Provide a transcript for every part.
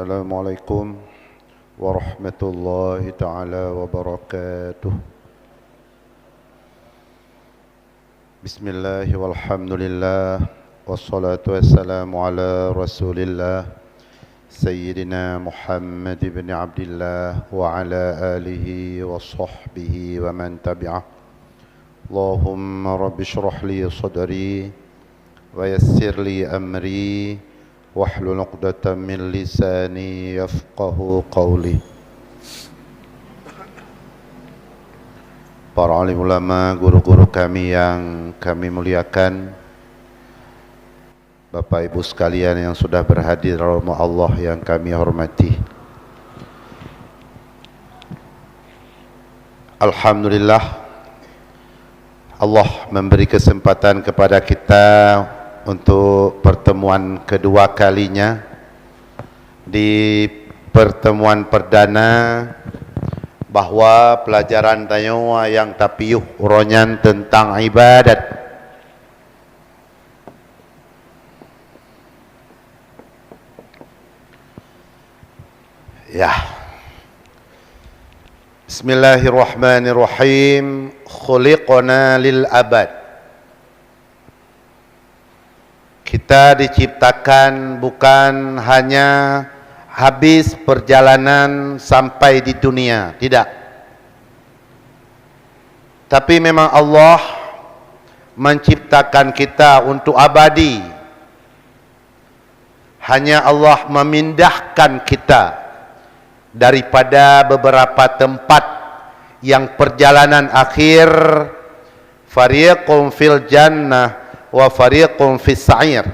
Assalamualaikum warahmatullahi taala wabarakatuh. Bismillah walhamdulillah wassalatu wassalamu ala Rasulillah Sayyidina Muhammad ibn Abdillah wa ala alihi wa sahbihi wa man tabi'ah. Allahumma rabbi shrah li sadri wa yassir li amri wahlul 'uqdatam min lisani yafqahu qawli. Para alim ulama, guru-guru kami yang kami muliakan, Bapak Ibu sekalian yang sudah berhadir rumah Allah yang kami hormati. Alhamdulillah, Allah memberi kesempatan kepada kita untuk pertemuan kedua kalinya. Di pertemuan perdana bahwa pelajaran tanyawa yang tapiyuh uronyan tentang ibadat. Ya. Bismillahirrahmanirrahim. Khuliqna lil abad. Kita diciptakan bukan hanya habis perjalanan sampai di dunia, tidak. Tapi memang Allah menciptakan kita untuk abadi. Hanya Allah memindahkan kita daripada beberapa tempat yang perjalanan akhir, fariqum fil jannah wa fariqum fis sa'ir.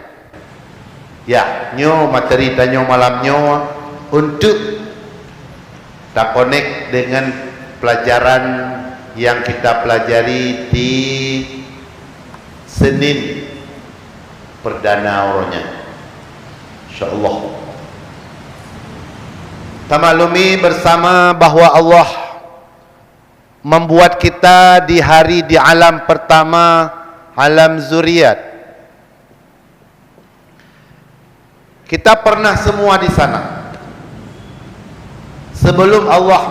Ya, nyo materi tanyo malamnya untuk tak connect dengan pelajaran yang kita pelajari di Senin perdana orangnya, insyaallah. Tamaklumi bersama bahwa Allah membuat kita di hari di alam pertama, alam zuriat. Kita pernah semua di sana. Sebelum Allah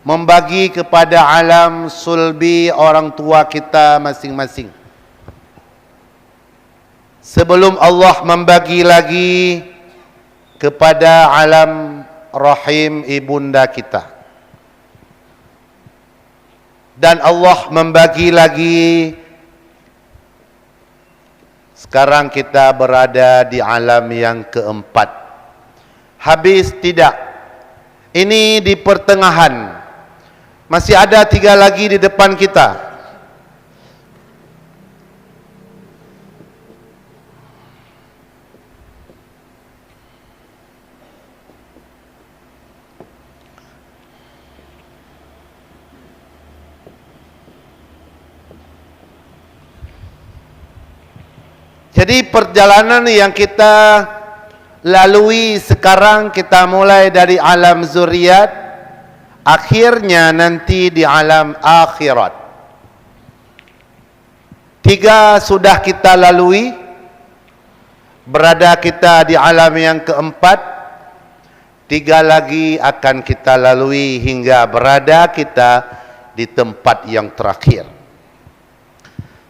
membagi kepada alam sulbi orang tua kita masing-masing. Sebelum Allah membagi lagi kepada alam rahim ibunda kita. Dan Allah membagi lagi. Sekarang kita berada di alam yang keempat. Habis tidak. Ini di pertengahan. Masih ada 3 lagi di depan kita. Jadi perjalanan yang kita lalui sekarang, kita mulai dari alam zuriat, akhirnya nanti di alam akhirat. 3 sudah kita lalui, berada kita di alam yang keempat, 3 lagi akan kita lalui hingga berada kita di tempat yang terakhir.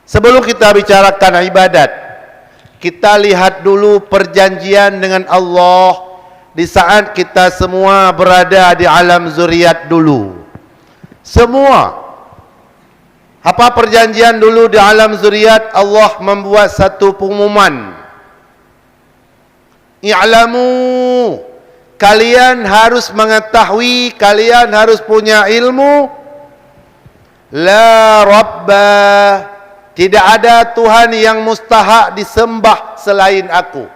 Sebelum kita bicarakan ibadat, kita lihat dulu perjanjian dengan Allah di saat kita semua berada di alam zuriat dulu. Semua. Apa perjanjian dulu di alam zuriat? Allah membuat satu pengumuman. I'lamu, kalian harus mengetahui, kalian harus punya ilmu. La Rabba, tidak ada Tuhan yang mustahak disembah selain aku.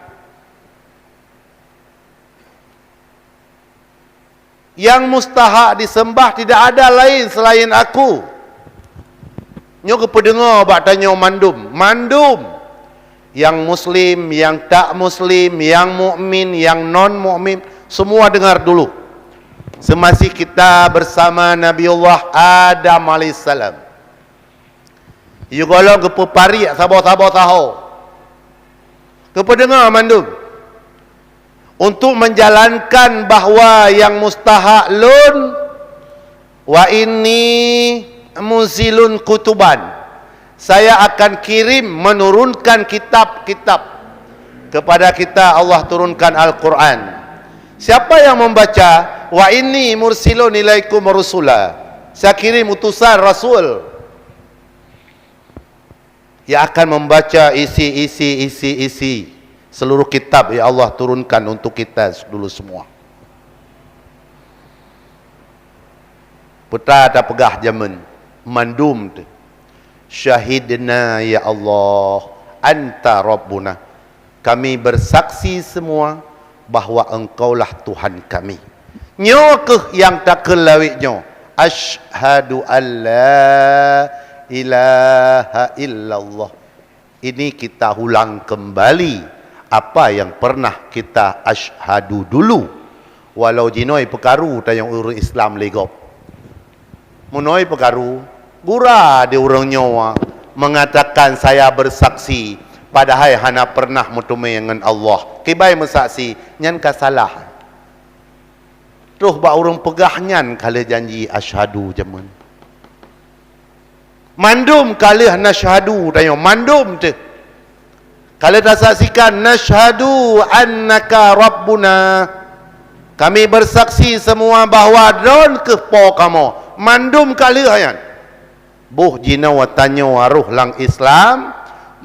Yang mustahak disembah tidak ada lain selain aku. Nyo kependengar bak tanya mandum. Mandum. Yang muslim, yang tak muslim, yang mukmin, yang non mukmin, semua dengar dulu. Semasih kita bersama Nabiullah Adam alaihissalam. You kalau ke pari sabar tahu. Kependengar mandum, untuk menjalankan bahawa yang mustahak lun, wa inni muzilun kutuban, saya akan kirim, menurunkan kitab-kitab kepada kita. Allah turunkan Al-Quran. Siapa yang membaca wa inni mursilun ilaikum rusula, saya kirim utusan Rasul, yang akan membaca isi seluruh kitab yang Allah turunkan untuk kita dulu semua. Putra tak pegah zaman mandum tu, syahidna ya Allah anta rabbuna, kami bersaksi semua bahawa engkaulah Tuhan kami. Nyokeh yang tak kelawitnya, asyhadu alla ilaha illallah. Ini kita ulang kembali apa yang pernah kita asyhadu dulu. Walau jinoi perkaru tayang urus Islam legop, munoi perkaru gura dia orang nyawa mengatakan saya bersaksi padahal hana pernah mutumai dengan Allah. Kibai mensaksi nyan ka salah. Terus ba orang pegah nyan kala janji asyhadu jaman. Mandum kala nasyhadu tayang mandum tu. Kala tak saksikan nasyhadu annaka rabbuna, kami bersaksi semua bahawa don ke po kamu. Mandum kala hayan. Buh jina watanya waruh lang Islam,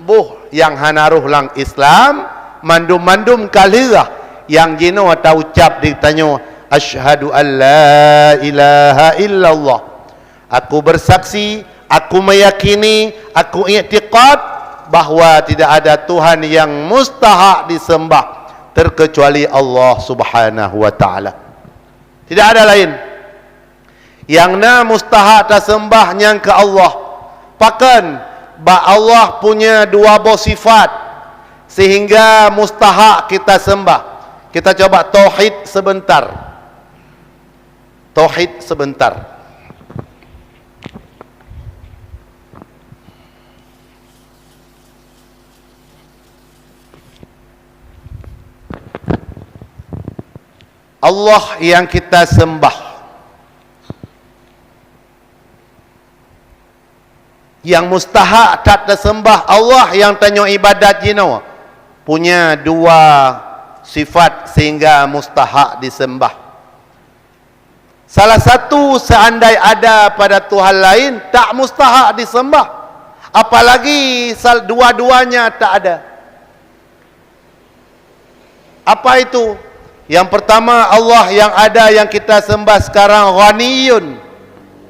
buh yang hanaruh lang Islam, mandum-mandum kala yang jina wata ucap ditanya asyhadu alla ilaha illallah. Aku bersaksi, aku meyakini, aku i'tiqad bahawa tidak ada Tuhan yang mustahak disembah terkecuali Allah Subhanahu wa taala. Tidak ada lain. Yang na mustahak tersembah nyang ke Allah. Pakan ba Allah punya dua buah sifat sehingga mustahak kita sembah. Kita coba tauhid sebentar. Tauhid sebentar. Allah yang kita sembah, yang mustahak tak tersembah, Allah yang tanya ibadat jino, punya dua sifat sehingga mustahak disembah. Salah satu seandai ada pada Tuhan lain tak mustahak disembah, apalagi dua-duanya tak ada. Apa itu? Yang pertama, Allah yang ada yang kita sembah sekarang ghaniyun,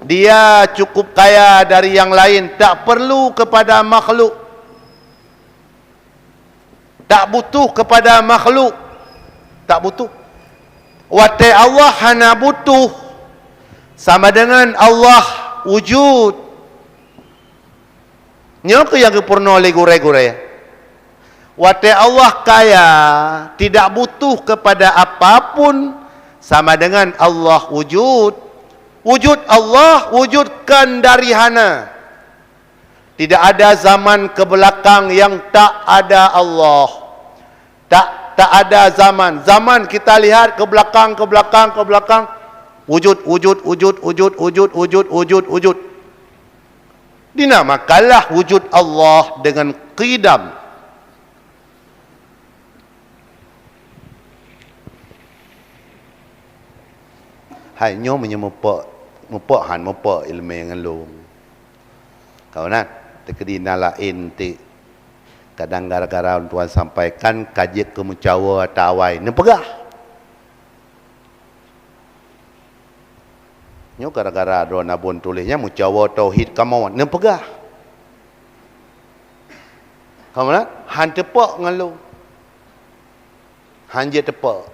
dia cukup kaya dari yang lain, tak perlu kepada makhluk, tak butuh kepada makhluk, tak butuh. Watai Allah hana butuh, sama dengan Allah wujud. Nyok yang kepurno le gure-gure. Watai Allah kaya, tidak butuh kepada apapun, sama dengan Allah wujud. Wujud Allah wujudkan dari hana. Tidak ada zaman kebelakang yang tak ada Allah. Tak ada zaman. Zaman kita lihat ke belakang, wujud. Dinamakanlah wujud Allah dengan qidam. Hai nyo menyemupak ilmu yang ngelung. Kau nak tekadina lain ti kadang gara-gara tuan sampaikan kajian kemucawa tawai nepegah. Nyo gara-gara do nabun tulisnya mucawa tauhid kamawan nepegah. Kau nak han tepak ngelung. Han je tepak.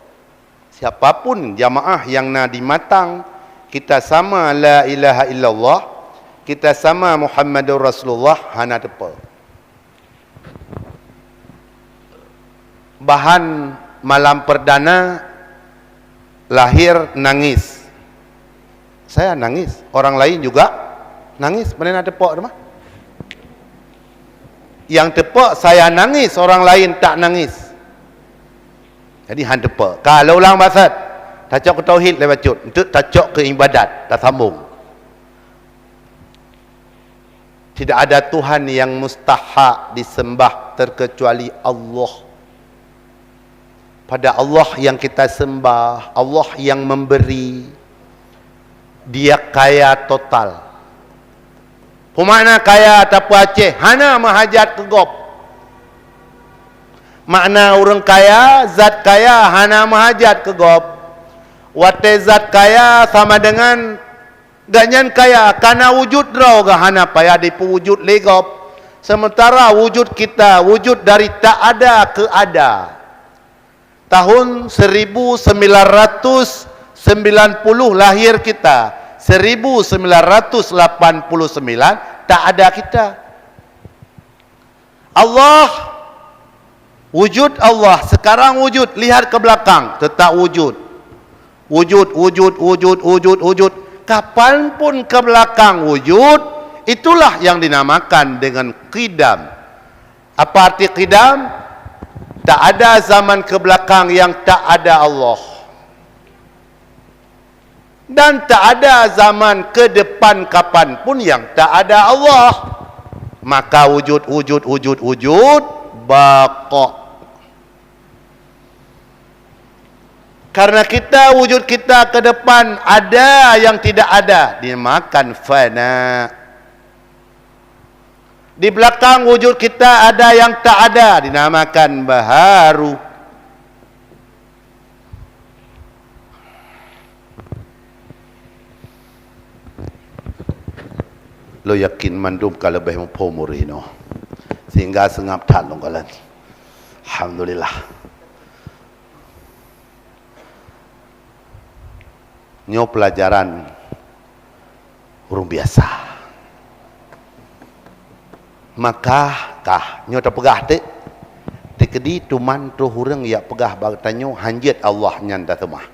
Siapapun jamaah yang nadi matang, kita sama la ilaha illallah, kita sama Muhammadur Rasulullah, hana tepa. Bahan malam perdana lahir nangis. Saya nangis, orang lain juga nangis. Mana nak tepa dah mah? Yang tepak saya nangis, orang lain tak nangis. Jadi hang tepak. Kalau ulang maksud, tacok ke tauhid lewat cut. Untuk tacok ke ibadat, tak sambung. Tidak ada Tuhan yang mustahak disembah terkecuali Allah. Pada Allah yang kita sembah, Allah yang memberi. Dia kaya total. Pemakna kaya atapu Aceh, hana mahajat ke gop. Makna orang kaya, zat kaya, hana mahajat ke gop. Wate zat kaya sama dengan ganyan kaya, karena wujud draw ga hana payah dipu-wujud legop. Sementara wujud kita, wujud dari tak ada ke ada. Tahun 1990 lahir kita. 1989 tak ada kita. Allah, wujud Allah sekarang wujud, lihat ke belakang tetap wujud. Wujud. Kapanpun ke belakang wujud, itulah yang dinamakan dengan qidam. Apa arti qidam? Tak ada zaman ke belakang yang tak ada Allah. Dan tak ada zaman ke depan kapanpun yang tak ada Allah. Maka wujud baqa. Karena kita wujud kita ke depan ada yang tidak ada, dinamakan fana. Di belakang wujud kita ada yang tak ada, dinamakan baharu. Lo yakin mandum kalau lebih mempomurino sehingga sengap tan long kalan. Alhamdulillah. Nyo pelajaran urung biasa. Maka nyo tak pegah te kedi tuman tu hurang ya pegah bag tanyo hanjat Allah nyanda temah.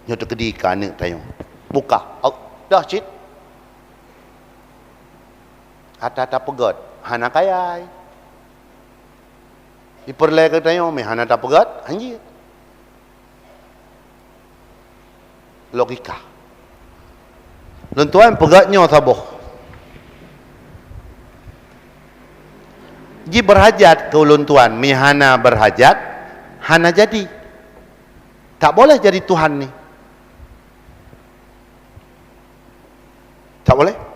Nyo tak kedi kane tanyo. Buka. Dah cit. Hata pegat hana kayai diperlai ke tayo me hana ta pegat anjir logika lentuan pegatnya saboh ji berhajat ke uluntuan me hana berhajat hana jadi tak boleh jadi Tuhan ni tak boleh.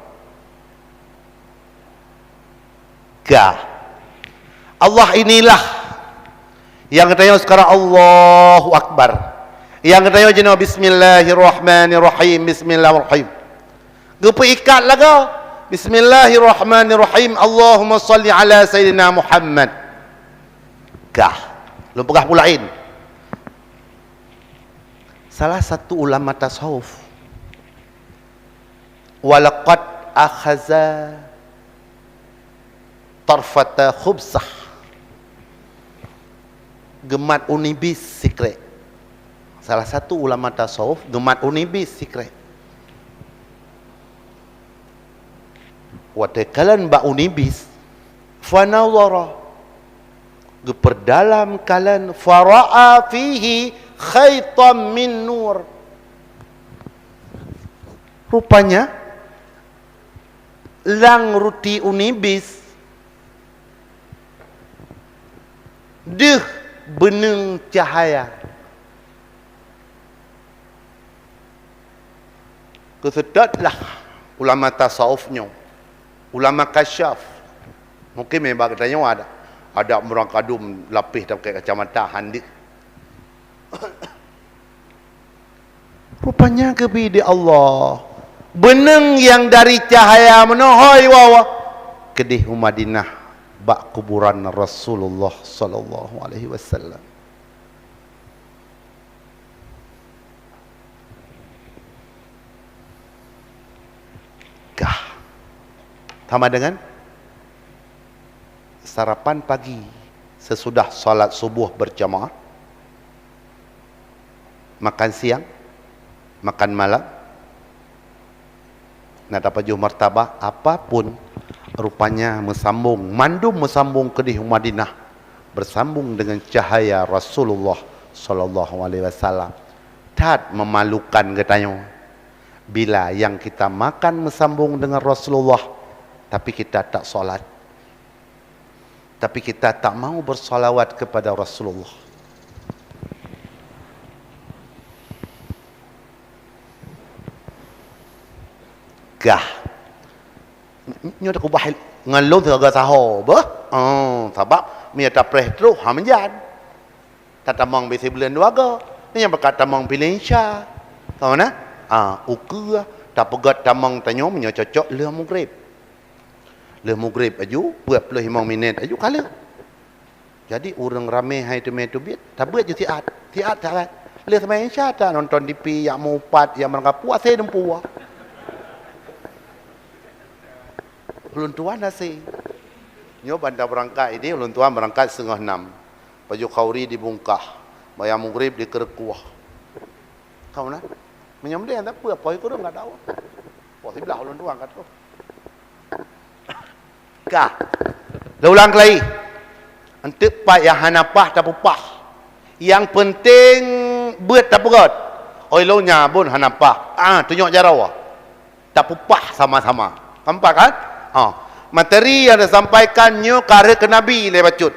Allah inilah yang katanya sekarang Allahu Akbar, yang katanya jenuh Bismillahirrahmanirrahim, Bismillahirrahmanirrahim gupu ikat laga Bismillahirrahmanirrahim, Allahumma salli ala Sayyidina Muhammad lu pegah pulain. Salah satu ulama tasawuf walaqad akhaza tarfata khubsah gemat unibis sikre. Salah satu ulama tasawuf gemat unibis sikre. Watekalan ba unibis fanawara geperdalam kalan fara'a fihi khaitam min nur. Rupanya lang ruti unibis deh beneng cahaya. Kesedatlah ulama tasawufnya, ulama kasyaf. Mungkin memang katanya ada orang kadum lapis pakai kacamata handik. Rupanya kebi di Allah beneng yang dari cahaya menohoi wawa kedih Madinah bak kuburan Rasulullah sallallahu alaihi wasallam. Sama dengan sarapan pagi sesudah salat subuh berjamaah, makan siang, makan malam, nak dapat martabah apapun rupanya mandum mesambung ke di Madinah, bersambung dengan cahaya Rasulullah sallallahu alaihi wasallam. Tad memalukan katanya, bila yang kita makan mesambung dengan Rasulullah, tapi kita tak solat, tapi kita tak mau bersolawat kepada Rasulullah. Gah nyo tak ubah ngalung tegaga saho bah sabab mi ta preh terus ha menjan tatamang bisi bulan duaga ni yang berkata tamang pilensha tahu na uku ta pegat tamang tanyo menyo cocok le maghrib aju buat 25 minit aju kala jadi orang ramai hai tu mai tu bit tabut je tiat tak le sampai insya tak nonton TV yang mau upat yang mereka puas saya dempuah ulun tuan nasi. Nyo bandar berangkat ini ulun tuan berangkat 5:30. Baju khauri dibungkah. Bayar maghrib dikerkuah. Tahu nak? Menyam dia tak apa itu dah enggak tahu. Pos sebelah ulun tuan kat tu. Kah. Dah ulang lagi. Entek pak yang hanapah tak pupah. Yang penting buat tak berat. Oi lo nya pun hanapah. Tunjuk jarawa. Tak pupah sama-sama. Nampak kan? Materi yang disampaikannya karya ke Nabi le bacut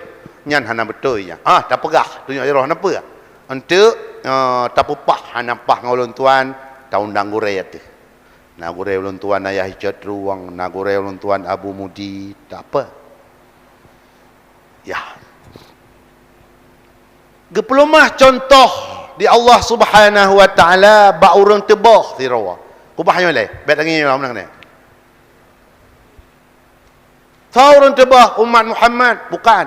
nyan hana betul ya tak pegah tunjuk roh napa untuk tapupah hanapah ngulun tuan tahun danggure tu nagure ulun tuan ayah hijat ruang nagure ulun tuan Abu Mudi tak apa ya geplumah contoh di Allah Subhanahu wa taala ba urang tebah sirawa kubahnya le bet lagi menang ni Taurun tebah umat Muhammad bukan.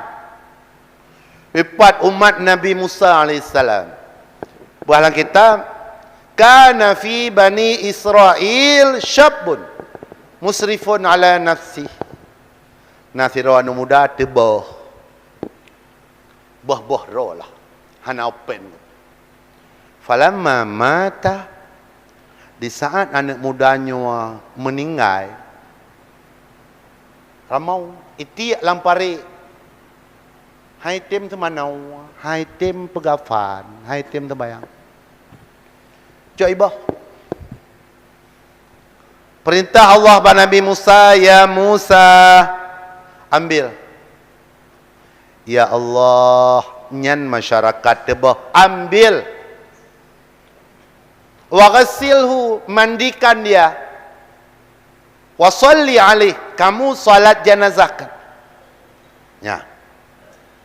Hebat umat Nabi Musa alaihissalam. Buahlah kitab kana fi bani Israel syabun musrifun ala nafsi. Nasirawan muda tebah. Bah rolah. Hana open. Falamma mata di saat anak mudanya meninggal ramau itiak lampari hai tem temanau hai tem pegafan hai tem terbayang coibah perintah Allah pada Nabi Musa ya Musa ambil ya Allah nyan masyarakat tebah ambil wa ghasilhu mandikan dia wasalli alaih kamu salat janazah ya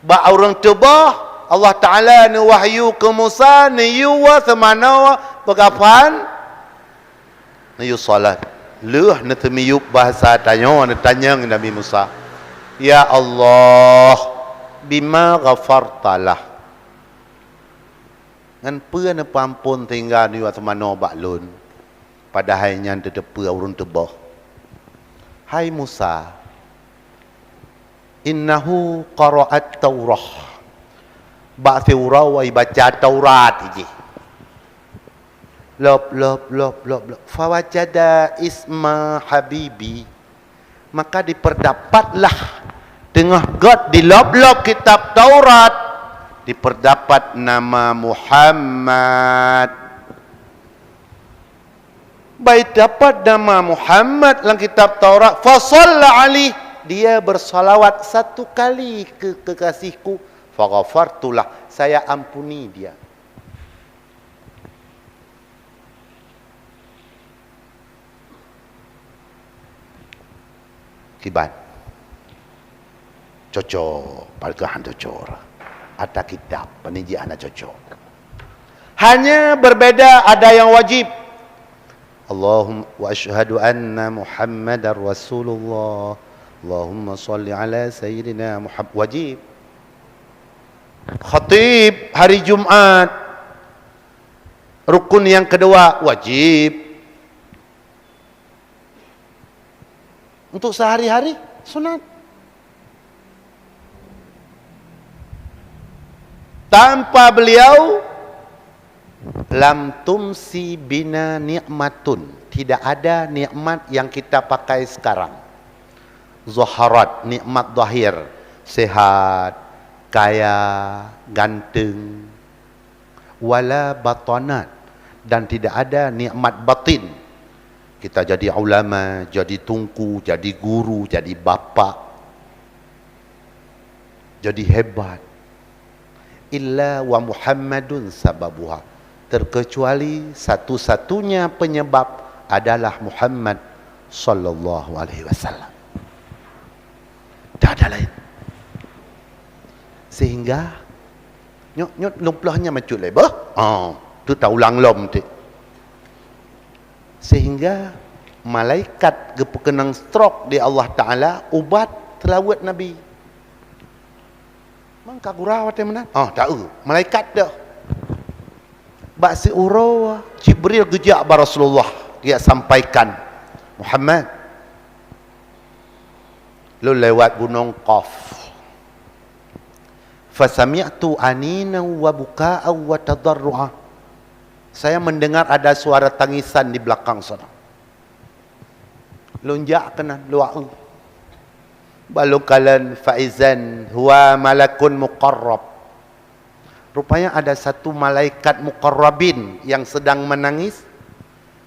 ba orang tebah Allah Taala ni wahyu ke Musa ni yuwa semana pegapan ni yu salat leuh ni temiyup bahasa tanya Nabi Musa ya Allah bima ghafartalah ngan peuan pampun tinggal ni wa semana baklun padahal nyan tetepe urang tebah hai Musa innahu qara'at Taurah ba'thi urawai baca Taurat ini lop fawajada isma habibi maka diperdapatlah tengah god di lop kitab Taurat diperdapat nama Muhammad baik dapat nama Muhammad dalam kitab Taurat fasalla alih dia bersalawat satu kali ke kekasihku faghafartulah saya ampuni dia kibat cocok palgahan cocok ada kitab peniji anak cocok hanya berbeda ada yang wajib Allahumma wa asyhadu anna Muhammadar Rasulullah. Allahumma salli ala sayyidina Muhammad. Wajib. Khatib hari Jumat. Rukun yang kedua wajib. Untuk sehari-hari sunat. Tanpa beliau lam tumsi bina ni'matun, tidak ada nikmat yang kita pakai sekarang. zaharat, nikmat zahir, sehat, kaya, ganteng, wala batanat, dan tidak ada nikmat batin. Kita jadi ulama, jadi tunku, jadi guru, jadi bapa, jadi hebat. Illa wa Muhammadun sababuha, terkecuali satu-satunya penyebab adalah Muhammad sallallahu alaihi wasallam. Tak ada lain. Sehingga nyot lumplahnya macut lebah. Tu tak ulang lom tu. Sehingga malaikat gepekenang stroke di Allah Taala ubat telawat Nabi. Mang kagurau te mana? Tahu. Malaikat dah. Bak si uro Jibril gejak ba Rasulullah. Dia sampaikan, Muhammad, lu lewat gunung Qaf. Fasami'tu anina wa buka'a wa tadarru'a. Saya mendengar ada suara tangisan di belakang sana. Lonjak kena lua'u. Balukalan faizan huwa malakun muqarrab. Rupanya ada satu malaikat muqarrabin yang sedang menangis.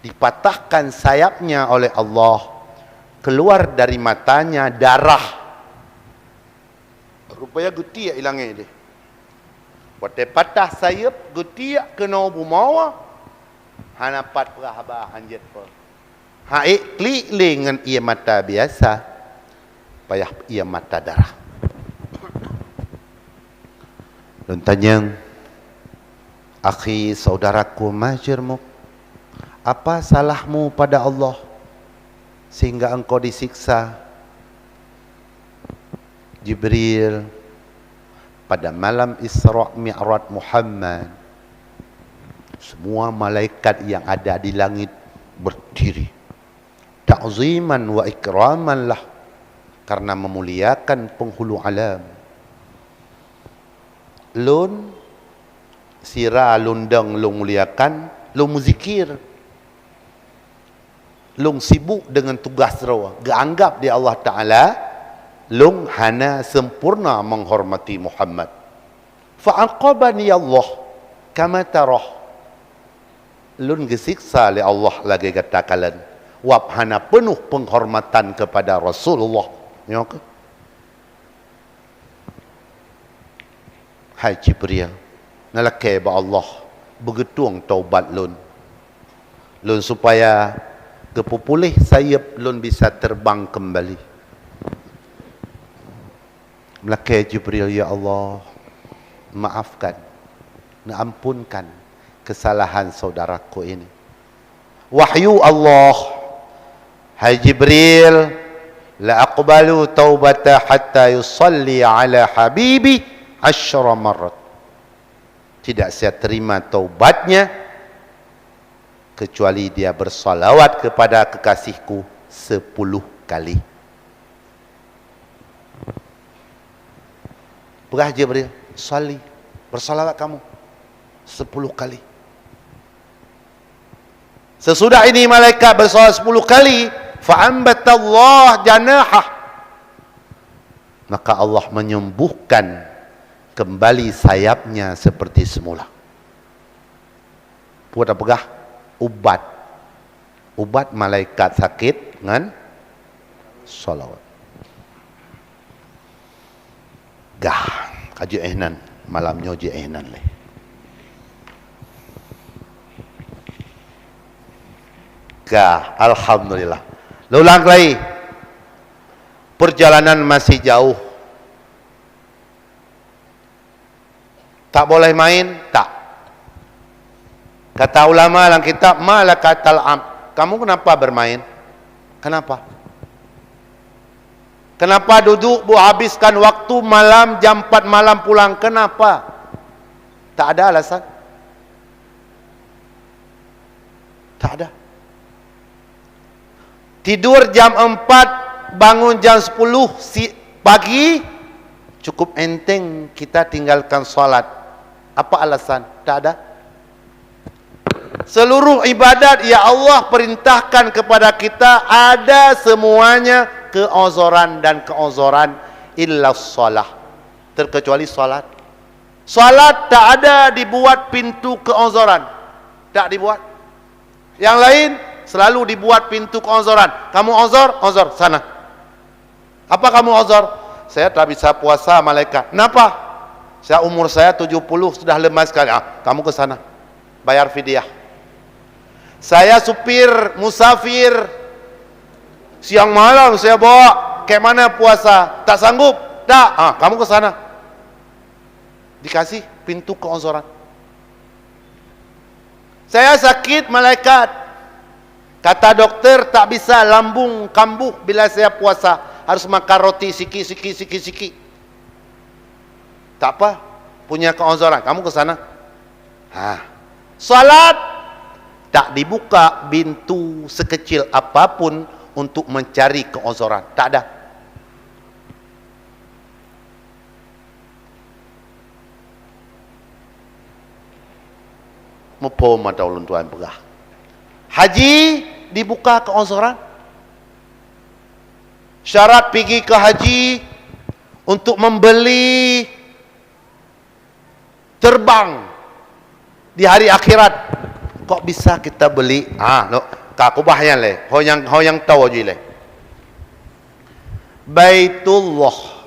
Dipatahkan sayapnya oleh Allah, keluar dari matanya darah. Rupanya gutiak hilangnya dia. Waktu patah sayap, gutiak kena bumawa. Hanapat perahaba hanjat pun. Haik klik dengan ia mata biasa. Payah ia mata darah. Dan tanya, akhi saudaraku majirmu, apa salahmu pada Allah sehingga engkau disiksa? Jibril, pada malam Isra Mi'raj Muhammad, semua malaikat yang ada di langit berdiri ta'ziman wa ikraman lah, karena memuliakan penghulu alam. Lun sira lundang lung muliakan, lung muzikir, lung sibuk dengan tugas rawa, geanggap di Allah Ta'ala lung hana sempurna menghormati Muhammad. Fa'aqabani Allah kama tarah, lun gesiksa li Allah lagi katakan wab hana penuh penghormatan kepada Rasulullah. Ya ke? Hai Jibril, nalakai ba Allah begetuang taubat lun supaya kepupulih sayap lun bisa terbang kembali. Melakai Jibril, ya Allah, maafkan, ampunkan kesalahan saudaraku ini. Wahyu Allah, hai Jibril, la aqbalu taubata hatta yusalli ala habibi 10 marat. Tidak saya terima taubatnya kecuali dia bersalawat kepada kekasihku 10 kali. Perah Jibril, salli, bersalawat kamu 10 kali. Sesudah ini malaikat bersalawat 10 kali, fa'ambatallah janahah, maka Allah menyembuhkan kembali sayapnya seperti semula. Buat apa? Ubat malaikat sakit dengan salawat. Gah, kaji ehnan malamnya je ehnan leh. Gah, alhamdulillah. Ulang lagi. Perjalanan masih jauh. Tak boleh main, tak. Kata ulama dalam kitab, malakatal am. Kamu kenapa bermain? Kenapa? Kenapa duduk habiskan waktu malam, jam 4 malam pulang? Kenapa? Tak ada alasan. Tak ada. Tidur jam 4, bangun jam 10 pagi, cukup enteng kita tinggalkan salat. Apa alasan? Tak ada. Seluruh ibadat ya Allah perintahkan kepada kita ada semuanya keozoran dan keozoran illa shalah, terkecuali salat. Salat tak ada dibuat pintu keozoran, tak dibuat. Yang lain selalu dibuat pintu keozoran. Kamu ozor, ozor sana. Apa kamu ozor? Saya tak bisa puasa malaikat. Kenapa? Saya umur saya 70 sudah lemah sekali. Kamu ke sana, bayar fidyah. Saya supir musafir, siang malam saya bawa, kayak mana puasa? Tak sanggup? Tak. Kamu ke sana, dikasih pintu keozoran. Saya sakit, malaikat kata dokter tak bisa, lambung kambuh bila saya puasa, harus makan roti siki. Tak apa, punya keozoran. Kamu ke sana. Salat tak dibuka pintu sekecil apapun untuk mencari keozoran, tak ada. Mupo mata ulun tuan pegah. Haji dibuka keozoran. Syarat pergi ke haji untuk membeli terbang di hari akhirat. Kok bisa kita beli? Aku bahaya le. Ho yang tahu aja le. Baitullah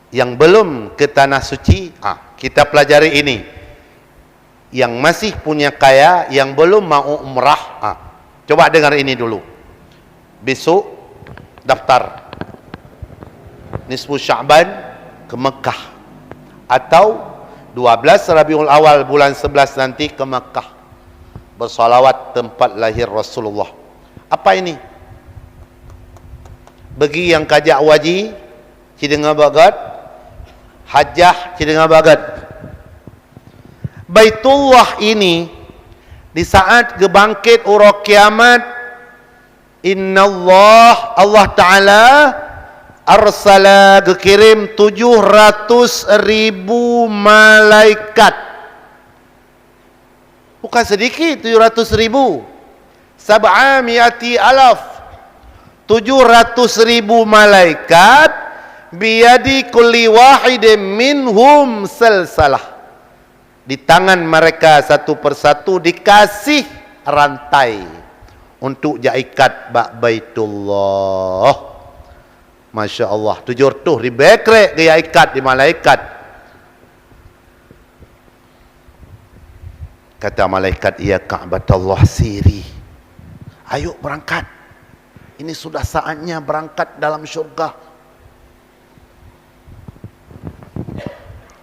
yang belum ke tanah suci, kita pelajari ini. Yang masih punya kaya, yang belum mau umrah, coba dengar ini dulu. Besok daftar nisfu Sya'ban ke Mekah, atau 12 Rabiul Awal bulan 11 nanti ke Mekah, bersalawat tempat lahir Rasulullah. Apa ini? Bagi yang kajak waji cidengah bagat, hajah cidengah bagat. Baitullah ini di saat gebangkit ura kiamat, innallah, Allah Ta'ala arsala, kekirim 700.000 malaikat. Bukan sedikit 700.000. 700.000 malaikat, biyadi kulli wahidin minhum salsalah. Di tangan mereka satu persatu dikasih rantai untuk jaikat Baitullah. Masya Allah, 700 bekrek dia ikat di malaikat. Kata malaikat, ya Ka'batullah siri, ayo berangkat, ini sudah saatnya berangkat dalam syurga.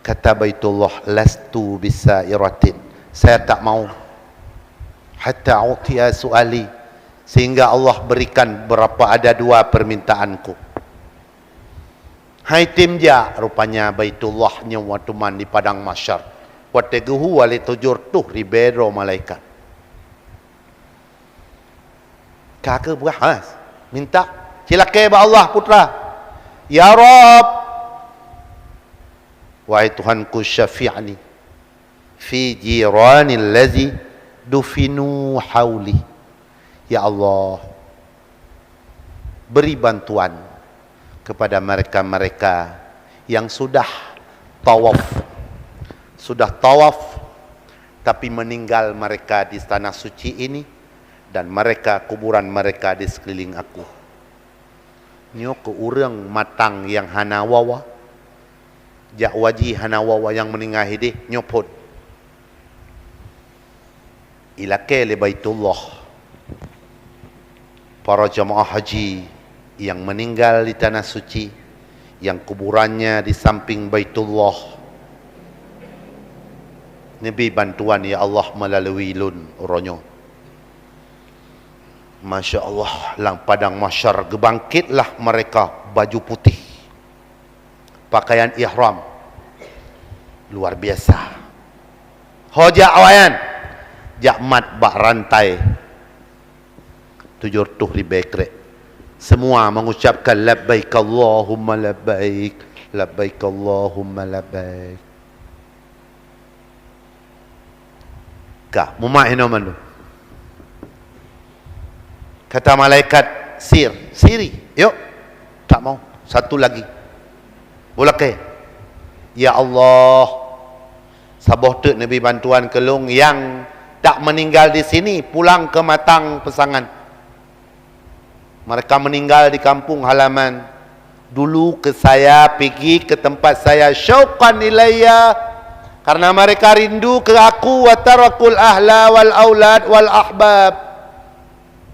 Kata Baitullah, lastu bisairatin, saya tak mau hatta utiya suali, sehingga Allah berikan berapa ada dua permintaanku. Hai tim ja, rupanya Baitullah nyawa tuman di padang mahsyar. Wateguhu wali 700 ribedo malaikat. Kakak buah minta cilake ba Allah putra. Ya Rabb, wahai Tuhanku, syafi'ni fi jiranil ladzi dufinu hauli. Ya Allah, beri bantuan kepada mereka-mereka yang sudah tawaf tapi meninggal mereka di tanah suci ini, dan mereka kuburan mereka di sekeliling aku. Nyo ke urang matang yang hanawawa, jak waji hanawawa yang meninggal hidih nyopod ilake le Baitullah. Para jamaah haji yang meninggal di tanah suci, yang kuburannya di samping Baitullah, Nabi bantuan ya Allah melalui lun uronyo. Masya Allah, lang padang mahsyar gebangkitlah mereka, baju putih, pakaian ihram luar biasa. Hoja awayan jakmat bak rantai 700 ribekrek. Semua mengucapkan labbaik Allahumma labbaik, labbaik Allahumma labbaik. Kah, mumahin naman. Kata malaikat, siri, yuk. Tak mau, satu lagi. Boleh. Ya Allah, saboh tu Nabi bantuan kelung yang tak meninggal di sini, pulang ke matang pesangan. Mereka meninggal di kampung halaman. Dulu ke saya, pergi ke tempat saya, syauqan ilayya, karena mereka rindu ke aku, wa tarakul ahla wal aulad wal ahbab.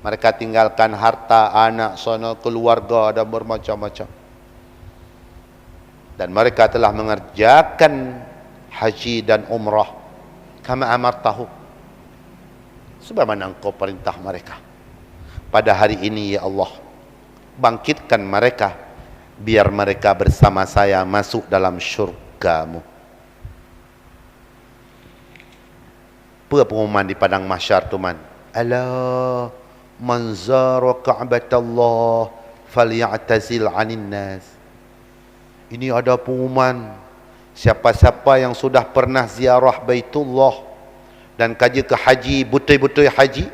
Mereka tinggalkan harta, anak, sana, keluarga dan bermacam-macam. Dan mereka telah mengerjakan haji dan umrah kama amartahu, sebagaimana engkau perintah mereka. Pada hari ini ya Allah, bangkitkan mereka, biar mereka bersama saya masuk dalam syurga-Mu. Apa pengumuman di padang mahsyar tu man? Ala man zara ka'batallah falyatazil 'anil nas. Ini ada pengumuman, siapa-siapa yang sudah pernah ziarah Baitullah dan kaji ke haji, betul-betul haji,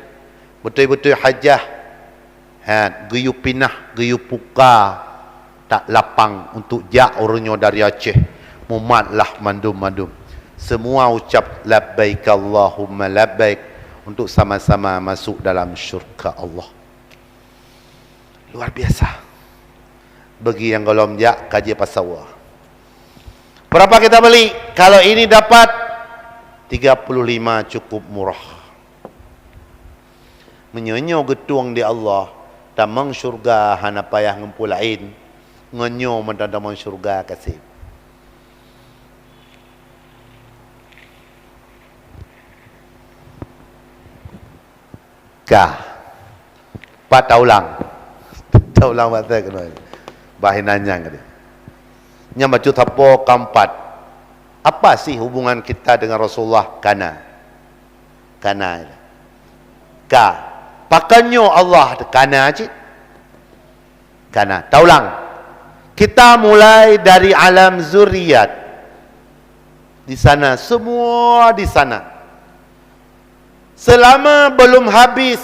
betul-betul hajah, geyu pinah, geyu puka, tak lapang untuk jak orangnya dari Aceh, mumatlah mandum-mandum. Semua ucap labbaik Allahumma labbaik untuk sama-sama masuk dalam syurga Allah. Luar biasa. Bagi yang belum jak, kaji pasawah. Berapa kita beli? Kalau ini dapat 35 cukup murah. Menyenyo getuang di Allah, damang syurga hana payah ngumpulain, ngenyo mendadamang syurga kasih. Kah pataulang taulang mata kena bahinanya kali nya maju tapo keempat. Apa sih hubungan kita dengan Rasulullah? Kana ka pakanyo Allah kana cik kana taulang. Kita mulai dari alam zuriat, di sana semua di sana. Selama belum habis,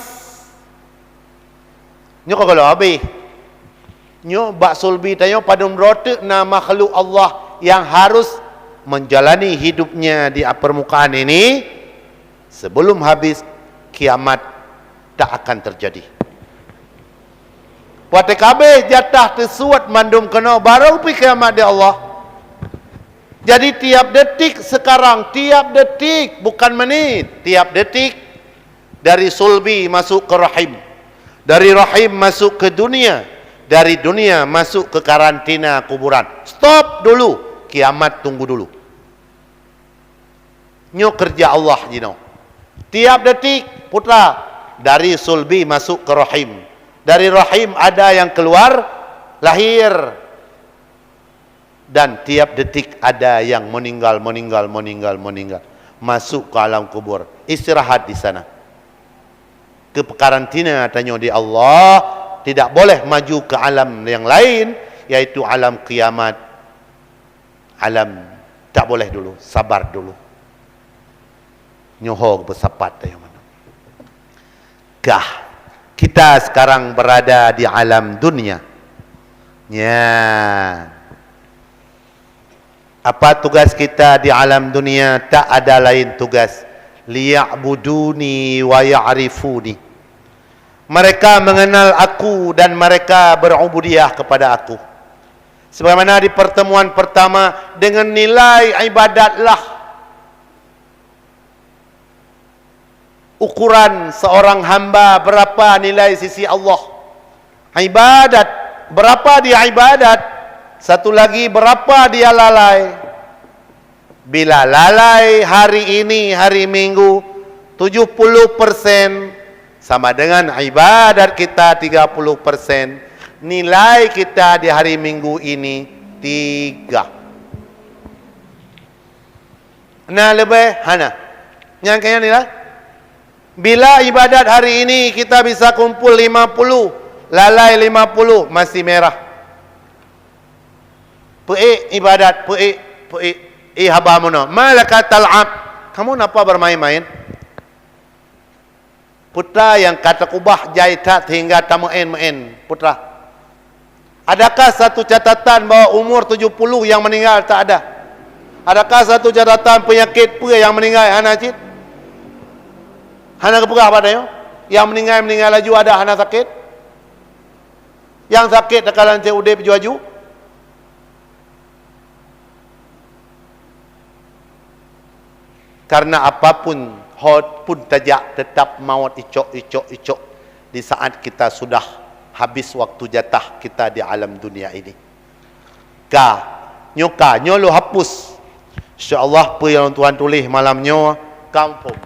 nyo kalau habis, nyo bak sulbi tayo padum rote na makhluk Allah yang harus menjalani hidupnya di permukaan ini, sebelum habis kiamat tak akan terjadi. Wate kabeh jatah tersuat mandum kena baru pi kiamat di Allah. Jadi tiap detik sekarang, tiap detik bukan menit, tiap detik. Dari sulbi masuk ke rahim, dari rahim masuk ke dunia, dari dunia masuk ke karantina kuburan. Stop dulu, kiamat tunggu dulu. Nyo kerja Allah jino. Tiap detik putra, dari sulbi masuk ke rahim, dari rahim ada yang keluar lahir, dan tiap detik ada yang meninggal masuk ke alam kubur, istirahat di sana. Ke karantina tanya di Allah, tidak boleh maju ke alam yang lain, yaitu alam kiamat. Alam tak boleh dulu, sabar dulu. Nyoho bersapat yang mana? Kah kita sekarang berada di alam dunia? Ya. Apa tugas kita di alam dunia? Tak ada lain tugas. Liya'buduni wa ya'rifuni. Mereka mengenal aku dan mereka berubudiyah kepada aku. Sebagaimana di pertemuan pertama, dengan nilai ibadatlah ukuran seorang hamba berapa nilai sisi Allah. Ibadat, berapa dia ibadat? Satu lagi, berapa dia lalai? Bila lalai hari ini, hari Minggu 70%, sama dengan ibadat kita 30%. Nilai kita di hari Minggu ini 3. Nah lebih hana nyangkanya nilai. Bila ibadat hari ini kita bisa kumpul 50, lalai 50, masih merah. Peik ibadat, peik haba mono. Malakatal ab. Kamu napa bermain-main? Putra yang kata kubah jaitat hingga tamu'in putra. Adakah satu catatan bahawa umur 70 yang meninggal tak ada? Adakah satu catatan penyakit pula yang meninggal hana cit? Hana kepegah padanya? Yang meninggal laju ada hana sakit? Yang sakit tekalan cik udip ju-aju? Karena apapun hot pun tajak tetap maut icok di saat kita sudah habis waktu jatah kita di alam dunia ini. Nyolo hapus. InsyaAllah apa yang Tuhan tulis malamnya kampung.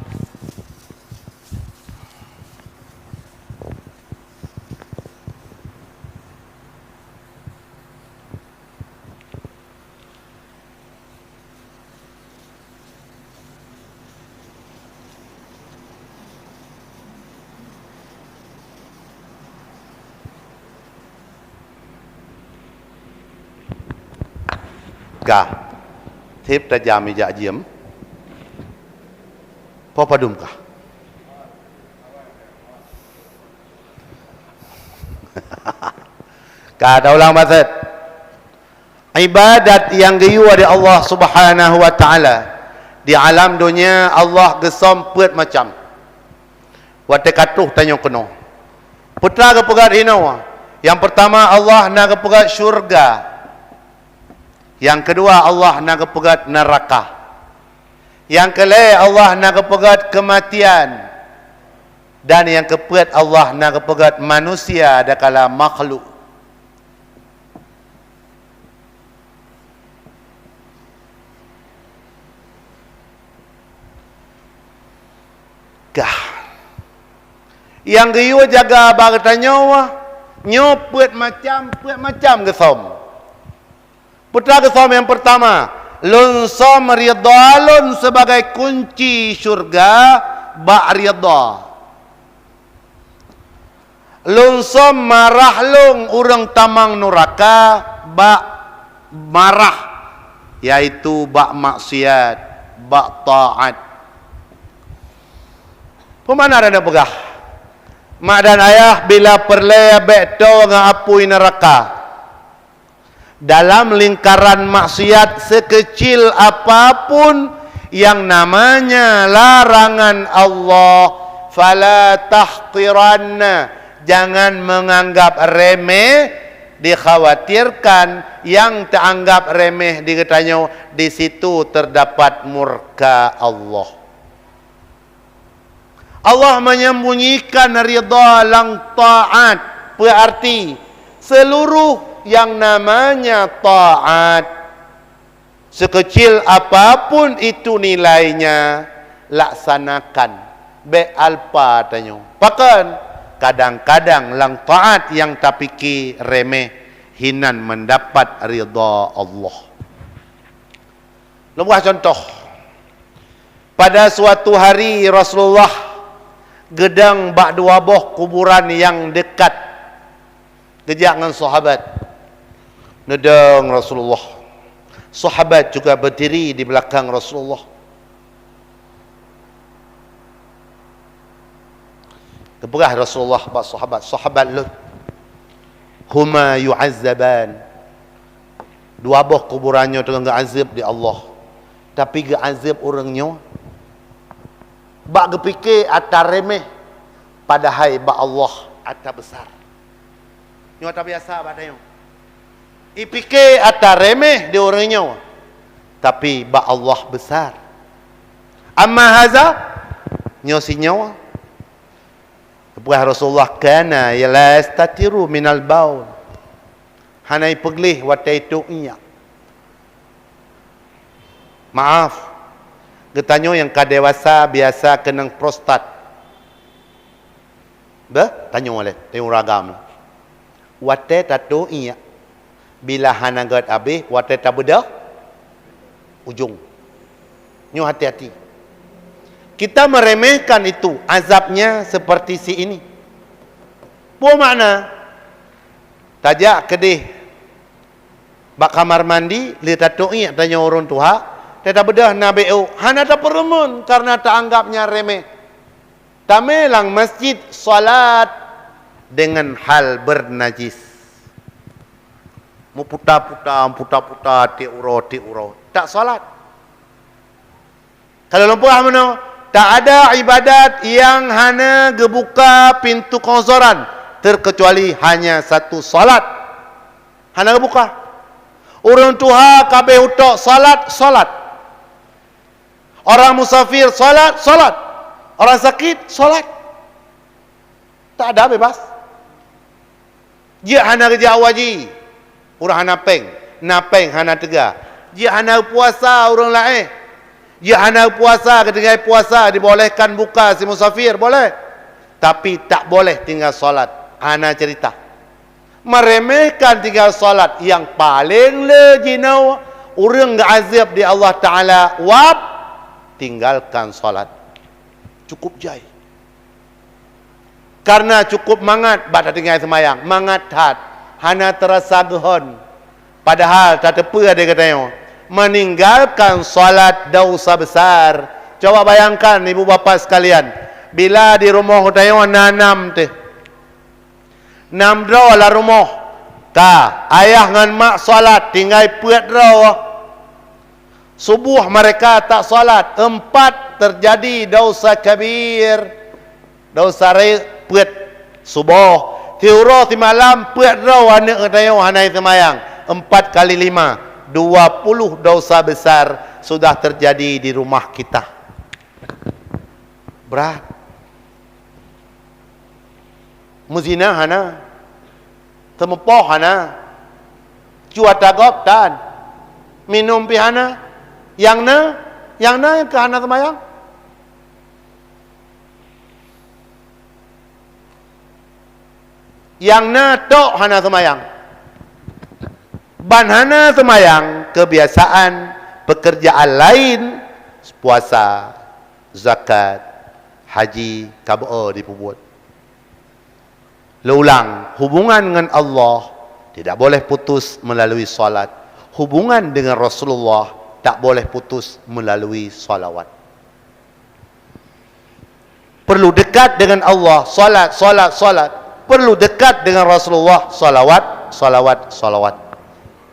Thép ta jam dạ diễm Papa dum kah? Kata ulang maksud ibadat yang diyu oleh Allah Subhanahu wa taala di alam dunia Allah gesam puat macam wate katuh tanya kena putra ke pegat hinawa. Yang pertama Allah nak ke pegat syurga. Yang kedua Allah nak kepegat neraka. Yang kelima Allah nak kepegat kematian. Dan yang keempat Allah nak kepegat manusia adakala makhluk. Yang giyu jaga bagatanya nyopet macam gesom. Putra kesom yang pertama, lunsom ridalun sebagai kunci syurga, ridha. Lunsom marah lung urang tamang neraka, marah, yaitu maksiat, taat. Pemana ada pegah? Mak dan ayah bila perle beto ngapui neraka. Dalam lingkaran maksiat sekecil apapun yang namanya larangan Allah, fala tahqiranna, jangan menganggap remeh, dikhawatirkan yang teranggap remeh dikatanya di situ terdapat murka Allah. Allah menyembunyikan ridha lang taat, berarti seluruh yang namanya taat sekecil apapun itu nilainya laksanakan be alpa tanya. Bahkan kadang-kadang lang taat yang tapiki remeh hinan mendapat ridha Allah. Lemah contoh, pada suatu hari Rasulullah gedang bak dua boh kuburan yang dekat kejak dengan sahabat. Nedang Rasulullah. Sahabat juga berdiri di belakang Rasulullah. Keberah Rasulullah bak sahabat lu. Huma yu'azzaban. Dua boh kuburannya dengan azab di Allah. Tapi azab orangnya bak gepikir atas remeh padahal bak Allah atas besar. Nyo tak biasa badanya. Ipikir atas remeh di orangnya. Tapi bak Allah besar. Amma haza nyo sinyo. Kepada Rasulullah kana yalastatiru minal baul. Hanai peglih watai itu iya. Maaf. Getanyo yang kadewasa biasa kenang prostat. Tanya oleh tengok ragam. Watai tatu iya. Bila hanagat habis, watai tak bedah ujung. Nyo hati-hati. Kita meremehkan itu, azabnya seperti si ini. Apa makna? Tajak kedih. Bak kamar mandi, li tatu'i tanya orang tua, tak bedah nabi'u. Hana tak peremun karena tak anggapnya remeh. tamelang masjid salat dengan hal bernajis. Mu putar-putar ti uro. Tak salat. Kalau lumpur mana? Tak ada ibadat yang hanya gebuka pintu konsoran terkecuali hanya satu salat. Hanya gebuka. Orang tua kabeh utok salat. Orang musafir salat. Orang sakit salat. Tak ada bebas. Dia hana kerja waji. Orang hana napeng hana tega. Dia hana puasa orang lain. Dia hana puasa ketika puasa dibolehkan buka si musafir boleh. Tapi tak boleh tinggal solat. Hana cerita. Meremehkan tinggal solat yang paling lejinau orang azab di Allah Taala tinggalkan solat. Cukup jai. Karena cukup mangat baca tinggal semayang, mangat hat, hana terasa gehon. Padahal tak tepa dia katanya, meninggalkan solat dosa besar. Coba bayangkan ibu bapa sekalian, bila di rumah katanya nanam teh, nam draw lah rumah, ayah ngan mak solat, tinggal puat draw. Subuh mereka tak solat, 4 terjadi dosa kabir, dosa puat subuh. Tiuro ti malam puat raw anak katayo hanai semayang 4 kali 5 20 dosa besar sudah terjadi di rumah kita. Berat. Muzina hana, temepoh hana, cuaca gop dan minum pihana, yang na yang ke hana semayang. Yang na tok hana semayang. Ban hana semayang, kebiasaan pekerjaan lain, puasa, zakat, haji, kabur dipubuat. Ulang, hubungan dengan Allah tidak boleh putus melalui salat. Hubungan dengan Rasulullah tak boleh putus melalui salawat. Perlu dekat dengan Allah, salat. Perlu dekat dengan Rasulullah, salawat.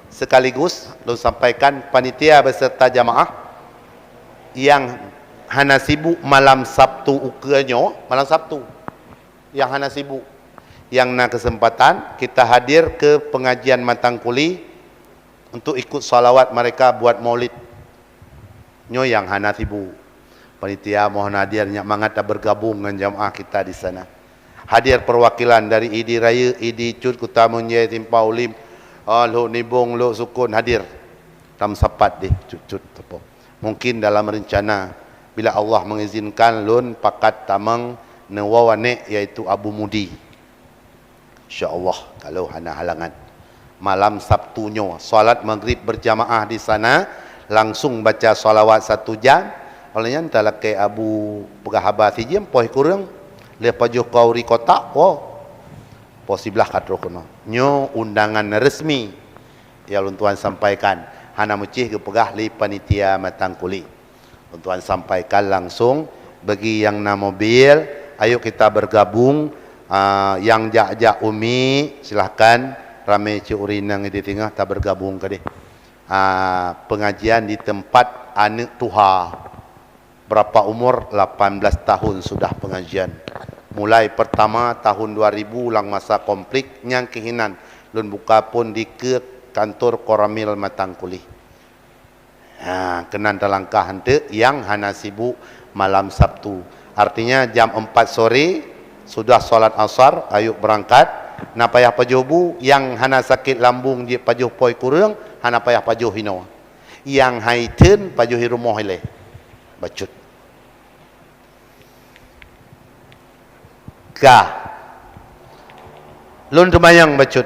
Sekaligus lu sampaikan panitia beserta jamaah yang hana sibuk malam Sabtu ukranyo, malam Sabtu yang hana sibuk, yang na kesempatan kita hadir ke pengajian Matangkuli untuk ikut salawat mereka buat maulid. Nyo yang hana sibuk, panitia mohon hadirnya mangat bergabung dengan jamaah kita di sana. Hadir perwakilan dari ID Raya, ID Cud, Kutamunye, Timpau Lim, Luk Nibung, Luk Sukun hadir. Tam sapat deh, Cud. Mungkin dalam rencana, bila Allah mengizinkan, Lun pakat tamang newawane, iaitu Abu Mudi. InsyaAllah, kalau hana halangan. Malam Sabtunyo, solat maghrib berjamaah di sana, langsung baca salawat 1 jam. Olehnya, entahlah ke Abu Pegahabat si jam, poh kurang. Lepas jo kau rikotak, posibelah katro kono. Nyo undangan resmi yang Tuan sampaikan. Hana mucih ke pegah li panitia Matangkuli. Tuan sampaikan langsung bagi yang na mobil, ayo kita bergabung. Yang jak umi silahkan ramai ciurinang di tengah tak bergabung ke deh. Pengajian di tempat anak tuha. Berapa umur? 18 tahun sudah pengajian. Mulai pertama tahun 2000 ulang masa konflik yang kehinan. Lun buka pun di ke kantor Koramil Matangkuli. Kenan telangkah hente yang hana sibuk malam Sabtu. Artinya jam 4 sore sudah solat asar, ayo berangkat. Na payah pajobu yang hana sakit lambung dia pajoh poi kurang, hana payah pajoh hino. Yang haiten pajoh rumah ile. Bacut. Lun semayang bacut.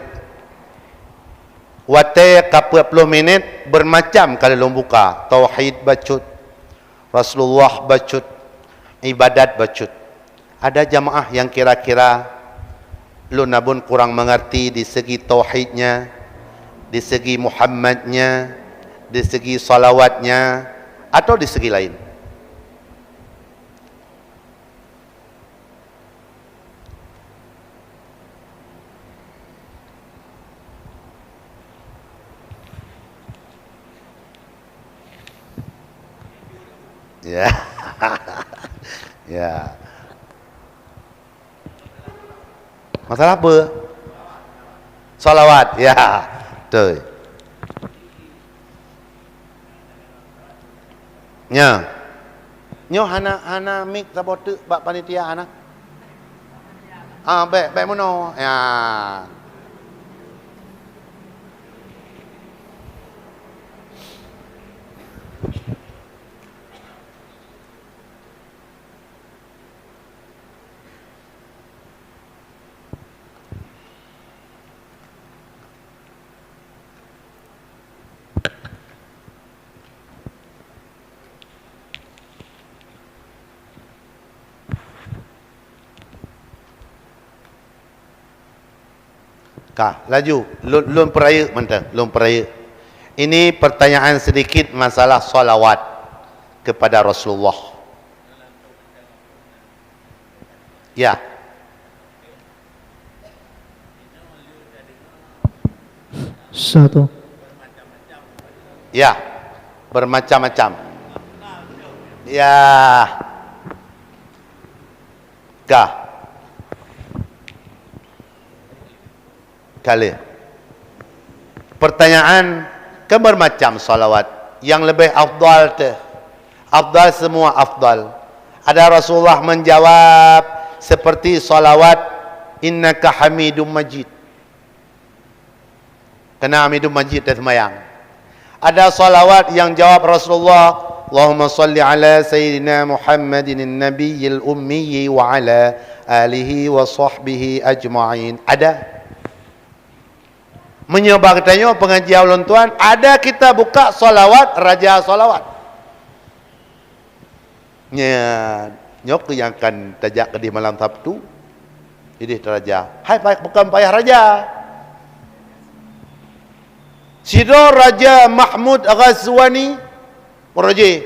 Wate ka 40 minit bermacam kali lun buka. Tauhid bacut. Rasulullah bacut. Ibadat bacut. Ada jamaah yang kira-kira lun nabun kurang mengerti di segi tauhidnya, di segi Muhammadnya, di segi salawatnya, atau di segi lain. Ya. Ya. Masalah apa? Salawat. Ya. Betul. Ya. Nyo hana mik sabote bak panitia ana. Baik mono. Ya. Laju lun peraya mentang lun peraya. Ini pertanyaan sedikit masalah salawat kepada Rasulullah. Ya. Satu. Ya. Bermacam-macam. Ya. Kali. Pertanyaan kan bermacam salawat. Yang lebih afdal tu. Afdal semua afdal. Ada Rasulullah menjawab seperti salawat innaka hamidum majid. Kena hamidum majid dan semayang. Ada salawat yang jawab Rasulullah Allahumma salli ala sayyidina Muhammadin nabiyil ummi wa ala alihi wa sahbihi ajma'in. Ada. Menyebar katanya pengajian ulun tuan, ada kita buka salawat raja salawat. Nyok yang akan tajak ke di malam Sabtu. Jadi raja. Hai bukan payah raja. Sido Raja Mahmud Ghazwani Raja.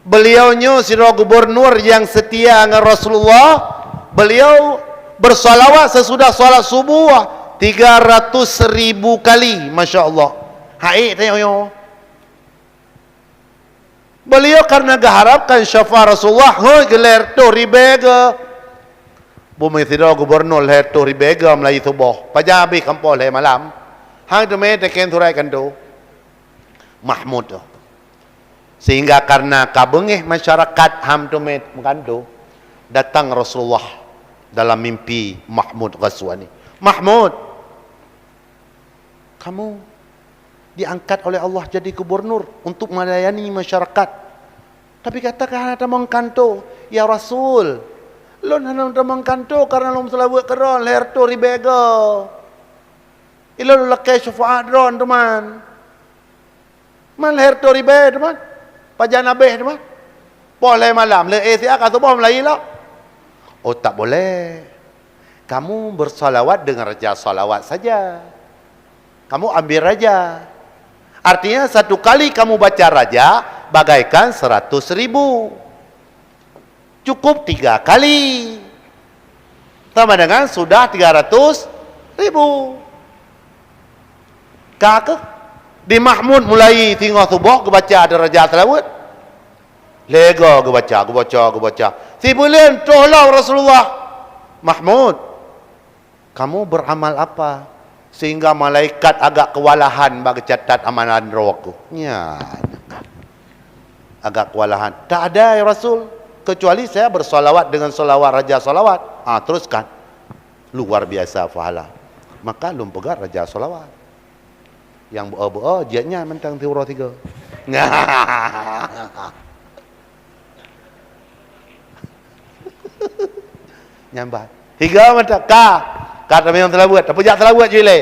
Beliaunya sido gubernur yang setia dengan Rasulullah. Beliau bersalawat sesudah salat subuh 300,000 kali, Masya Allah. Hai tengok. Beliau karena keharapkan syafaat Rasulullah, gelar tu ribega. Bumi tidak gubernur leher tu ribega Melayu subuh. Pajabi kampol leher malam. Hang tu me teken turai kandu. Mahmud tu. Sehingga karena kabengih masyarakat ham tu me kandu, datang Rasulullah dalam mimpi Mahmud Ghazwani. Mahmud, kamu diangkat oleh Allah jadi gubernur untuk melayani masyarakat. Tapi katakan ada mengkanto, ya Rasul, lon ada mengkanto karena lom selalu keron leher tu ribega. Ilo lakai syafaat ron teman. Man leher tu ribega teman. Pajan abeh teman. Boleh malam le siak atau bom lain lah. Oh tak boleh. Kamu bersalawat dengan raja salawat saja. Kamu ambil raja. Artinya satu kali kamu baca raja bagaikan 100,000. Cukup 3 kali. Sama dengan sudah 300,000. Kakak di Mahmud mulai tinggal subuh kebaca ada raja salawat. Lega kebaca. Si bulan tolong Rasulullah. Mahmud, kamu beramal apa sehingga malaikat agak kewalahan bagi catat amalan rawaku? Ya, agak kewalahan. Tak ada ya Rasul, kecuali saya bersolawat dengan solawat raja solawat. Teruskan. Luar biasa pahala. Maka lum pegar raja solawat. Yang boa-boa jatnya mentang tiura 3. Nyambat. 3 mata kata memang telah buat. Tapi jak telah buat je le.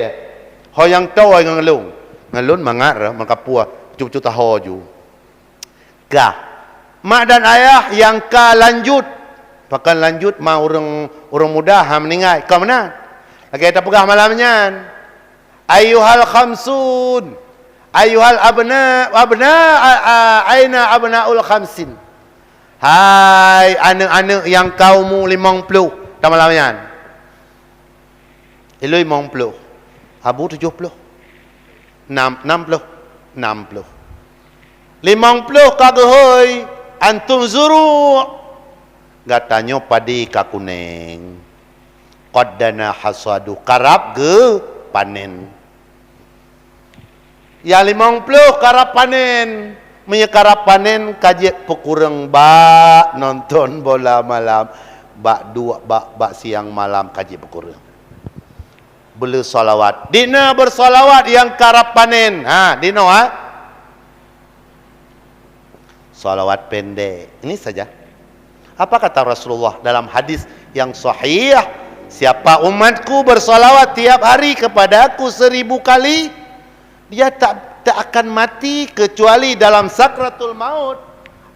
Ho yang tahu dengan ngelung. Ngelun mangat mengkapua cucu tahu ju. Mak dan ayah yang lanjut. Pakan lanjut mah orang muda meninggal. Kau mana? Lagi kita pegah malamnya. Ayuhal khamsun. Ayuhal abna aina abnaul khamsin. Hai anak-anak yang kaummu 50 tak malamnya. Eloi 50. Abu 70. 60. 50 kagak hoi. antum zuru gatanyo padi ka kuning qaddana hasadu karap ge panen ya 50 karap panen menyekarap panen kajek pekurang bak nonton bola malam bak dua bak siang malam kajek pekurang beli salawat dina bersalawat yang karap panen dino salawat pendek ini saja. Apa kata Rasulullah dalam hadis yang sahih, siapa umatku bersalawat tiap hari kepada aku 1000 kali dia tak akan mati kecuali dalam sakratul maut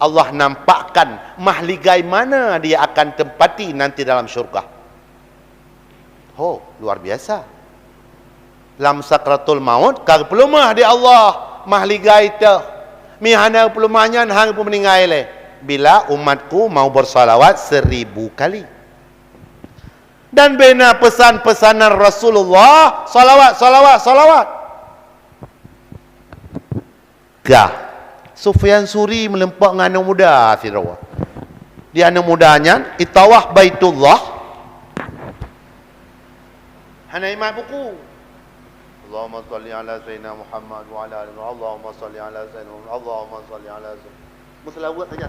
Allah nampakkan mahligai mana dia akan tempati nanti dalam syurga. Luar biasa. Dalam sakratul maut kag pelumah di Allah mahligai tu mihana pelumahnya hang pun meninggal le bila umatku mau bersalawat 1000 kali. Dan bina pesan-pesanan Rasulullah salawat. Gah Sufyan Suri melempak dengan anak muda Firawa. Dia anak mudanya itawah Baitullah. Hana imam buku. Allahumma salli ala sayyidina Muhammad wa ala alihi Allahumma salli ala sayyidina Muhammad Allahumma salli ala sayyidina Muslawat saja.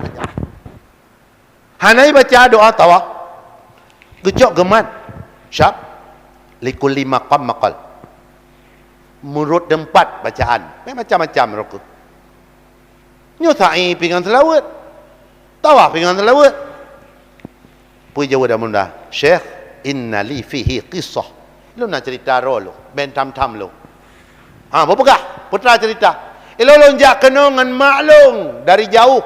Hanai baca doa tawah. Gejok gemat. Syab likulli maqam maqal. Menurut tempat bacaan. Macam-macam roko. Nyutai pinggan selawat. Tawah pinggan selawat. Puji jawab mudah. Syekh, inna li fihi qissah. Lu nak cerita lo, bentam-tam lo. Berpegah, putra cerita. Lun jak kena dengan maklum dari jauh.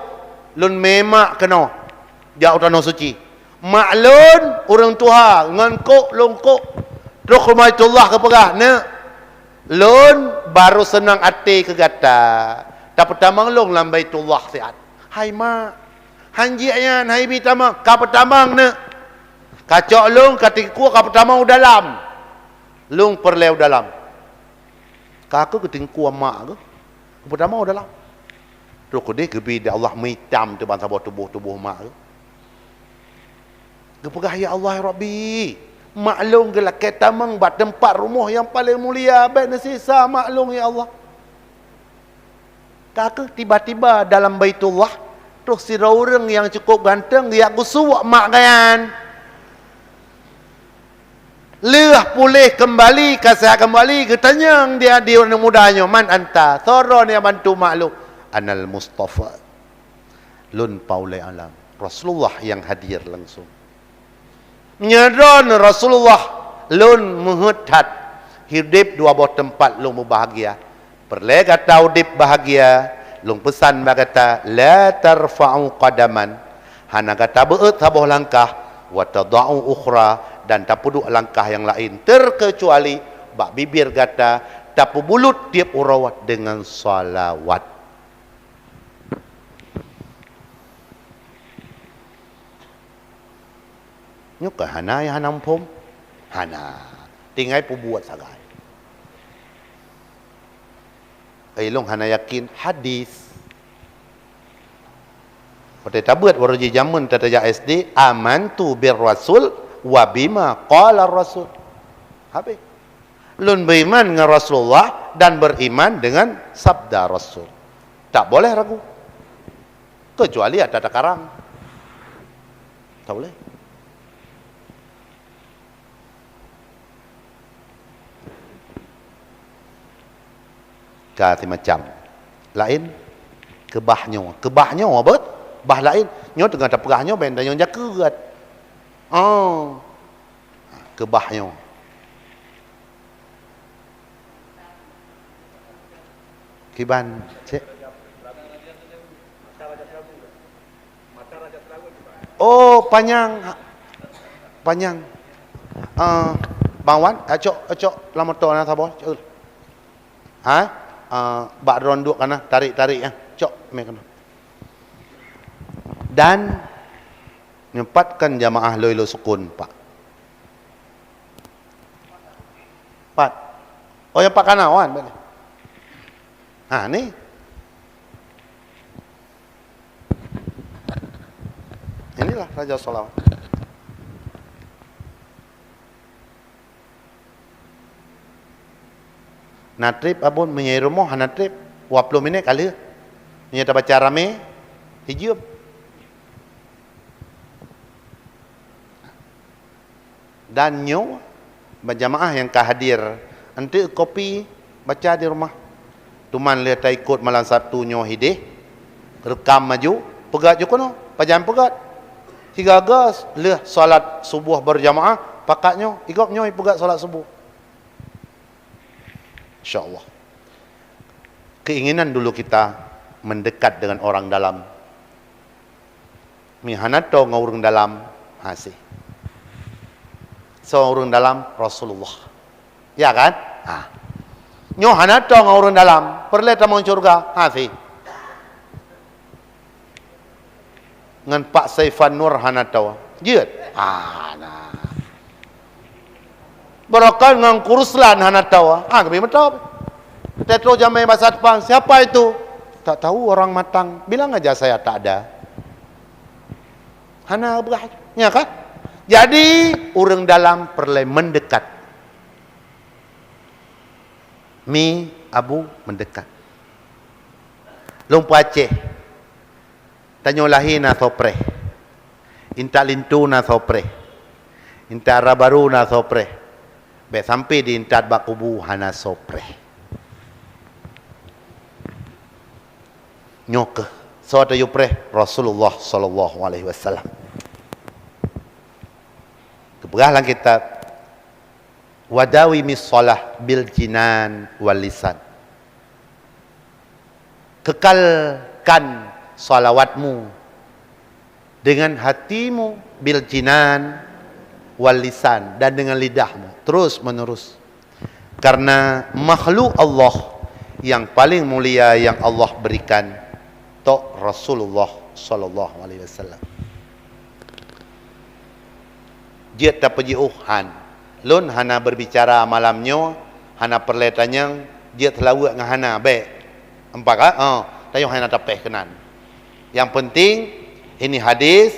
Lun memak kena. Jauh tanah suci. Maklum orang tua dengan kok longkok. Terus Rahmatullah kepegah. Lun baru senang hati kegata. Tak pertama lung lam Baitullah sihat. Hai mak. Hanjian hai bitama ka pertamang ne. Kacok lung katika ku ka pertama dalam. Lung perleu dalam. Kaku ketingku mak ke. Pertama dalam. Terus dia kebi Allah mitam tu bangsa tubuh mak ke. Kepegah ya Allah ya Rabbi. Maklum gelak ketamang bat tempat rumah yang paling mulia baik sisa maklum ya Allah. Kaku tiba-tiba dalam Baitullah terus si orang yang cukup ganteng dia kusuak mak kan. Leh pulih kembali, kasih kembali, ketanyang dia orang mudanya, man anta, thoron yang bantu maklum, anal Mustafa, lun paulai alam, Rasulullah yang hadir langsung. Nyadron Rasulullah, lun menghuthat, hidup dua buah tempat, lun bahagia. Perle kata udip bahagia, lun pesan kata, la tarfa'u qadaman, hana kata beut habuh langkah, wa tada'u ukhra, dan tak puduk langkah yang lain terkecuali bak bibir kata tak bulut tiap urawat dengan salawat. Nyuk hana ya hanam pom hana tinggai pu buat sagai long hana yakin hadis pada tabuat waraji jamun tataja SD amantu bir rasul wabima qala rasul. Habis. Lun beriman dengan Rasulullah dan beriman dengan sabda Rasul. Tak boleh ragu. Kecuali ada karang. Tak boleh. Kata macam lain kebahnya apa? Bah lain nyo tengah tak perahnya benda yang jakerat. Kebahnya kiban cek panjang bangwan acok lama tu ana sabo bak ronduk kana tarik cok me kana dan nyempatkan jamaah loilo sukun pak. Yang pak kanawan boleh. Ni. Inilah Raja Salawat. Natrip abun menyai rumah natrip 20 minit kali. Nya baca rame hijab. Dan nyo berjamaah yang kehadir nanti kopi baca di rumah. Tuman lihat ikut malam Sabtu nyo hidih. Rekam maju, pegat je kono, pajam pegat. 3 gas leh solat subuh berjamaah, pakatnya ikutnya pegat solat subuh. InsyaAllah. Keinginan dulu kita mendekat dengan orang dalam. Mihanato ngurung dalam hasih. So ngurung dalam Rasulullah. Ya kan? Ha. Nyo hanato ngurung dalam, perle tamang surga hasih. Ngan Pak Saifan Nur hanato. Jeut. Nah. Barakan ngang Kuruslan hanato. Kami betul. Tetro jamai bahasa Jepang. Siapa itu? Tak tahu, orang matang. Bilang aja saya tak ada. Hana berah. Ya kan? Jadi, orang dalam perlu mendekat. Mi, Abu, mendekat. Lumpa Aceh. Tanyolahi na sopre. Inta lintu na sopre. Inta rabaru na sopre. Be sampai di intat bakubu hana sopre. Nyoke. So ada yupre Rasulullah sallallahu alaihi wasallam. Keberahlah kitab Wadawi misalah bil jinan wal lisan. Kekalkan salawatmu dengan hatimu bil jinan wal lisan, dan dengan lidahmu terus menerus. Karena makhluk Allah yang paling mulia yang Allah berikan tok Rasulullah sallallahu alaihi wasallam. Dia tak pergi han. Lun hana berbicara malamnya, hana perletanya dia terlalu dengan hana baik. Empat tayo hana tapeh kenan. Yang penting ini hadis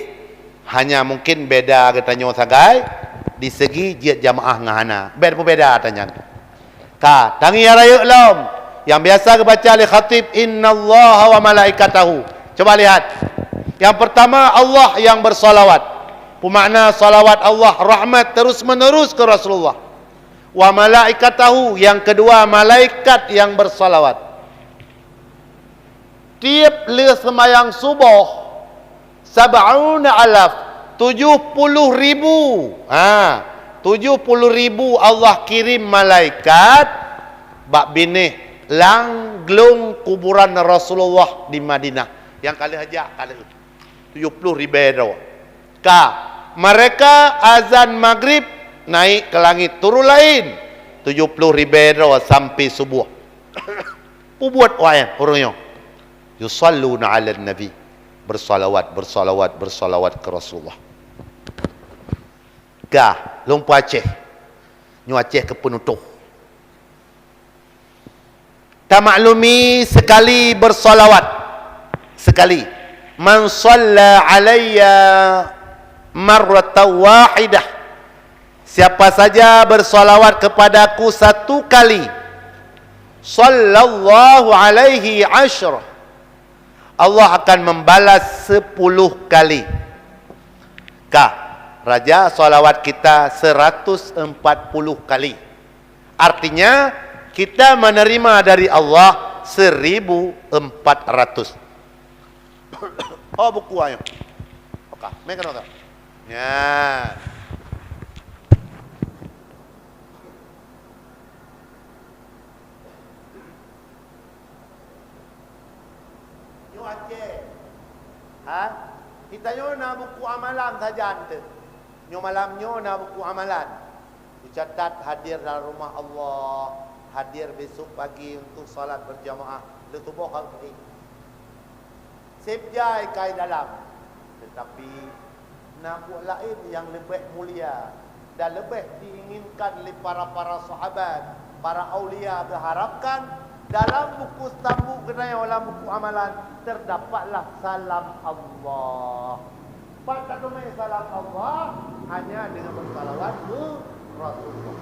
hanya mungkin beda katanya sagai di segi dia jamaah dengan hana. Beda tanya. Ka tangi raya lom. Yang biasa kebaca li khatib innallaha wa malaikatahu. Coba lihat. Yang pertama Allah yang bersolawat. Bermakna salawat Allah rahmat terus menerus ke Rasulullah. Wa malaikatahu, yang kedua malaikat yang bersolawat. Tiap le sembahyang subuh 70,000 70,000. 70,000 Allah kirim malaikat bak binih langglung kuburan Rasulullah di Madinah. Yang kali aja kali 70,000. Mereka azan maghrib naik ke langit turun lain 70,000 sampai subuh. Buat wayan orangnya yusalluna 'alan nabi, bersalawat ke Rasulullah. Lumpa Aceh. Nyu Aceh ke penutup. Tak maklumi sekali bersolawat. Sekali. Man shalla alayya marratan wahidah. Siapa saja bersolawat kepadaku satu kali. Sallallahu alaihi asyrah. Allah akan membalas 10 kali. Raja solawat kita 140 kali. Artinya kita menerima dari Allah 1.400. Oh buku ayo. Oke, mereka nota. Ya. Yo Aceh. Kita nyo na buku amalan saja ante. Nyo malamnyo na buku amalan. Dicatat hadir dalam rumah Allah. Hadir besok pagi untuk salat berjamaah. Letubuh kali. Sebjai kai dalam. Tetapi nabu lain yang lebih mulia dan lebih diinginkan oleh para sahabat, para aulia berharapkan dalam buku stambu kenanya dalam buku amalan terdapatlah salam Allah. Empat tak tumai salam Allah hanya dengan bersalawat ke Rasulullah.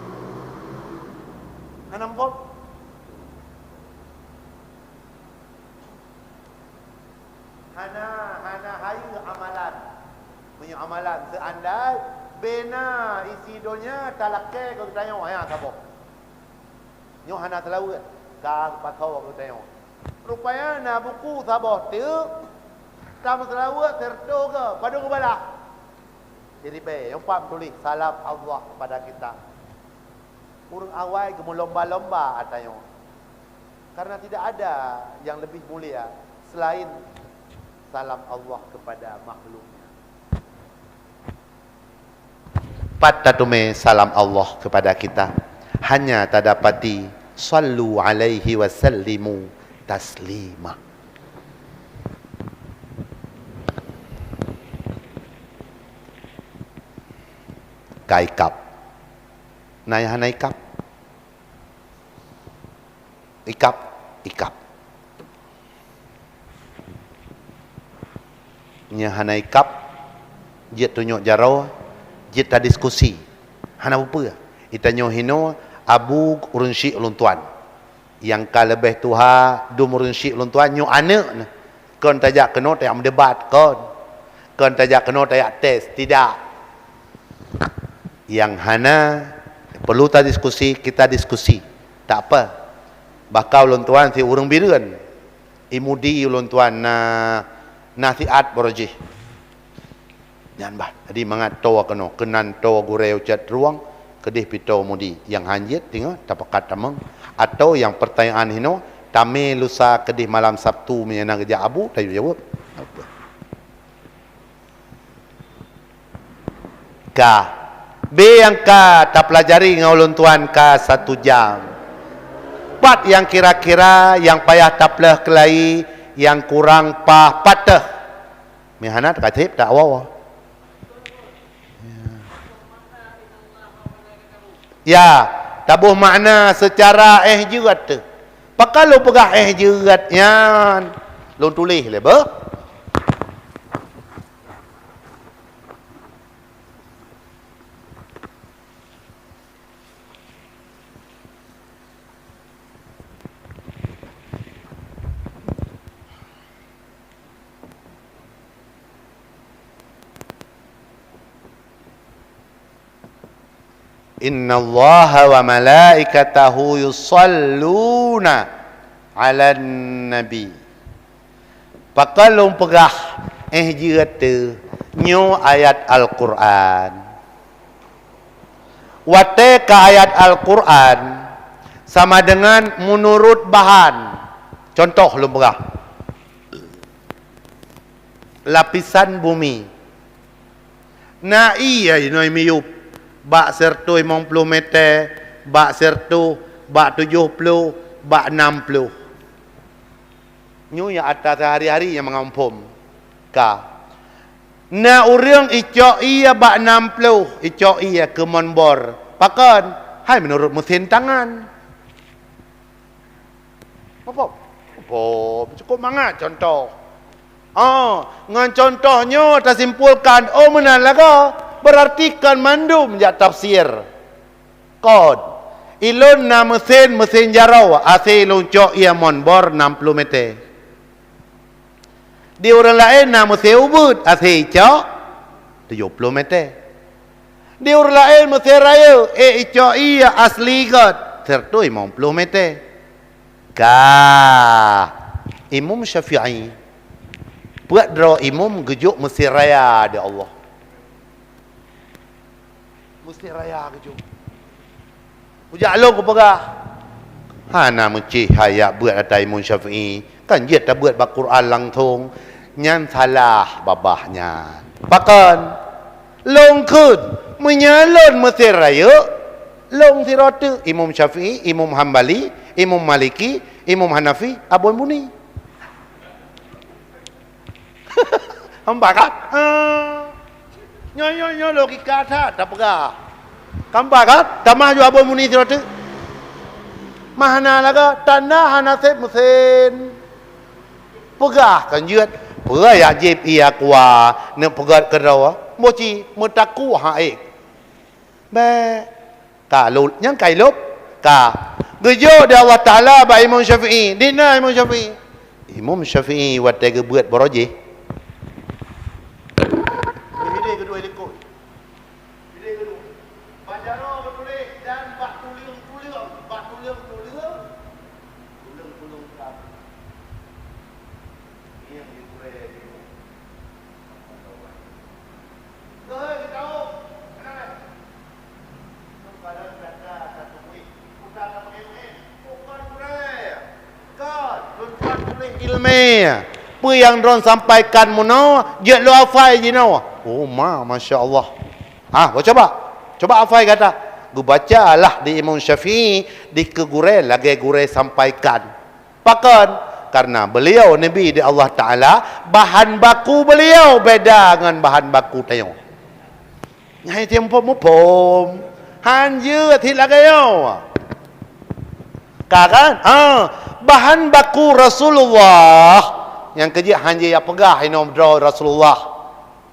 Nampak? Hana hayu amalan. Punya amalan seandai bena isi donya talakai kau tanya ya sabar. Nyo hana telawat. Ka patau kau tanya. Rupanya na buku sabar tu tam selawat terdo ke pada kubalah. Jadi yang pam tulis salam Allah pada kita. Urang awal ke lomba-lomba atanya. Karena tidak ada yang lebih mulia selain salam Allah kepada makhluknya. Patatume salam Allah kepada kita. Hanya tadapati sallu alaihi wasallimu taslima. Kaikap. Naikap. Ikap. Nya hanai kap jit tunjuk jarau jit ta diskusi hana apa itanyo hino abu urunsi ulun tuan yang ka lebih tuha dum urunsi ulun tuan nyo anak kon tajak keno tak mendebat kon tajak keno tak tes tidak yang hana perlu ta diskusi kita diskusi tak apa bakal ulun tuan si urang bireun imudi ulun tuan nasihat borojih nyan bah jadi mangat to keno kenan to gureu cat ruang kedih pito mudi yang hanjit tengok tapakat tamang atau yang pertanyaan hino tame lusa kedih malam Sabtu menyana kerja abu tayu jawab apa ka B yang ka tak pelajari ngaulun tuan ka 1 jam 4 yang kira-kira yang payah taplah kelai yang kurang patah mihana katip tak awal ya tabuh makna secara jugat tu pakal lu pegah jugat yan lu tulis le ba Inna Allah wa malaikatahu yusalluna ala nabi. Pakalong pegah jirat nyo ayat Al-Quran. Wate ka ayat Al-Quran sama dengan menurut bahan. Contoh lu pegah. Lapisan bumi. Na iya inoy miyup. Bak sertu 50 meter, bak sertu, bak 70, bak 60. Nyu yang atas hari-hari yang mengampum. Ka. Na urang icok iya bak 60, icok iya ke monbor. Pakan, hai menurut mesin tangan. Apa? Cukup mangat contoh. Ngan contohnya tersimpulkan, menan laga. Berarti kan mandum ya tafsir kod ilun na mesin jarau ase luncok ia monbor 60 meter di orang lain na mesin ubud ase icok 70 meter di orang lain mesin raya icok ia asli god sertu 50 meter ka Imam Syafi'i buat draw imam gejuk mesin raya di Allah mesti raya keju. Ujak lo ke pegah. Hana mencih hayak buat atai Imam Syafi'i. Kan dia tak buat Al-Quran langsung. Nyan salah babahnya. Pakan. Long kun. Menyalon mesti raya. Long sirata. Imam Syafi'i, Imam Hanbali, Imam Maliki, Imam Hanafi, Abun Buni. Hampa kan? Nyo logika tak pegah. Kampak kan? Tamah ju abon muni tu. Mahana laga tanah hana set mesin. Pegah kan juat Perai ajib ia kuah. Nak pegat kerawa. Moci. Metaku haik. Baik. Kalau yang kailop. Gejo dia Allah Ta'ala ba Imam Syafi'i. Dina Imam Syafi'i. Imam Syafi'i watai gebuat boroje. Ini kedua lekut. Ini kedua. Bajaro bertulis dan bak tuliung-tuliung. Bak tuliung-tuliung. Tuliung-tuliung kap. Ini yang ditulis. Kau tahu. Kenapa? Badan dada satu kuih. Bukan apa ilmu. Bukan kuih. Kan. Tuan tulis ilmu. Apa yang diorang sampaikan muno, je lo hafal je no. Oh Masya Allah. Coba. Coba hafal kata. Gu bacalah di Imam Syafi'i di kegurel lagi gurel sampaikan. Pakan karena beliau Nabi di Allah Taala bahan baku beliau beda dengan bahan baku tayo. Nyai tempo mo pom. Hanje athi lagi yo. Kan? Bahan baku Rasulullah yang kerja hanya yang pegah Rasulullah.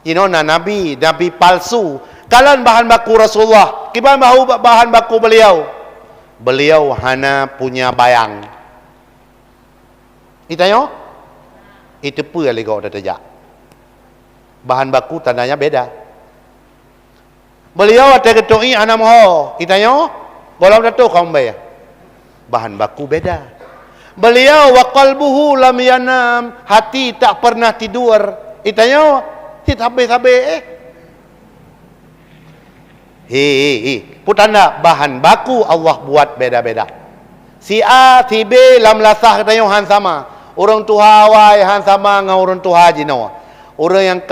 Nabi palsu. Kalian bahan baku Rasulullah. Kiban bahan baku beliau. Beliau hanya punya bayang. Itayo? Itu pun lagi kau dah terjak. Bahan baku tandanya beda. Beliau ada ketui anak moho. Itayo? Kalau datuk kau bayar. Bahan baku beda. Beliau wa qalbuhu lam yanam, hati tak pernah tidur. Itanya tidak habis-habis. Putanda bahan baku Allah buat beda-beda. Si A, si B lam lasah katanya han sama. Orang tuha wai han sama dengan orang tuha jino. Orang yang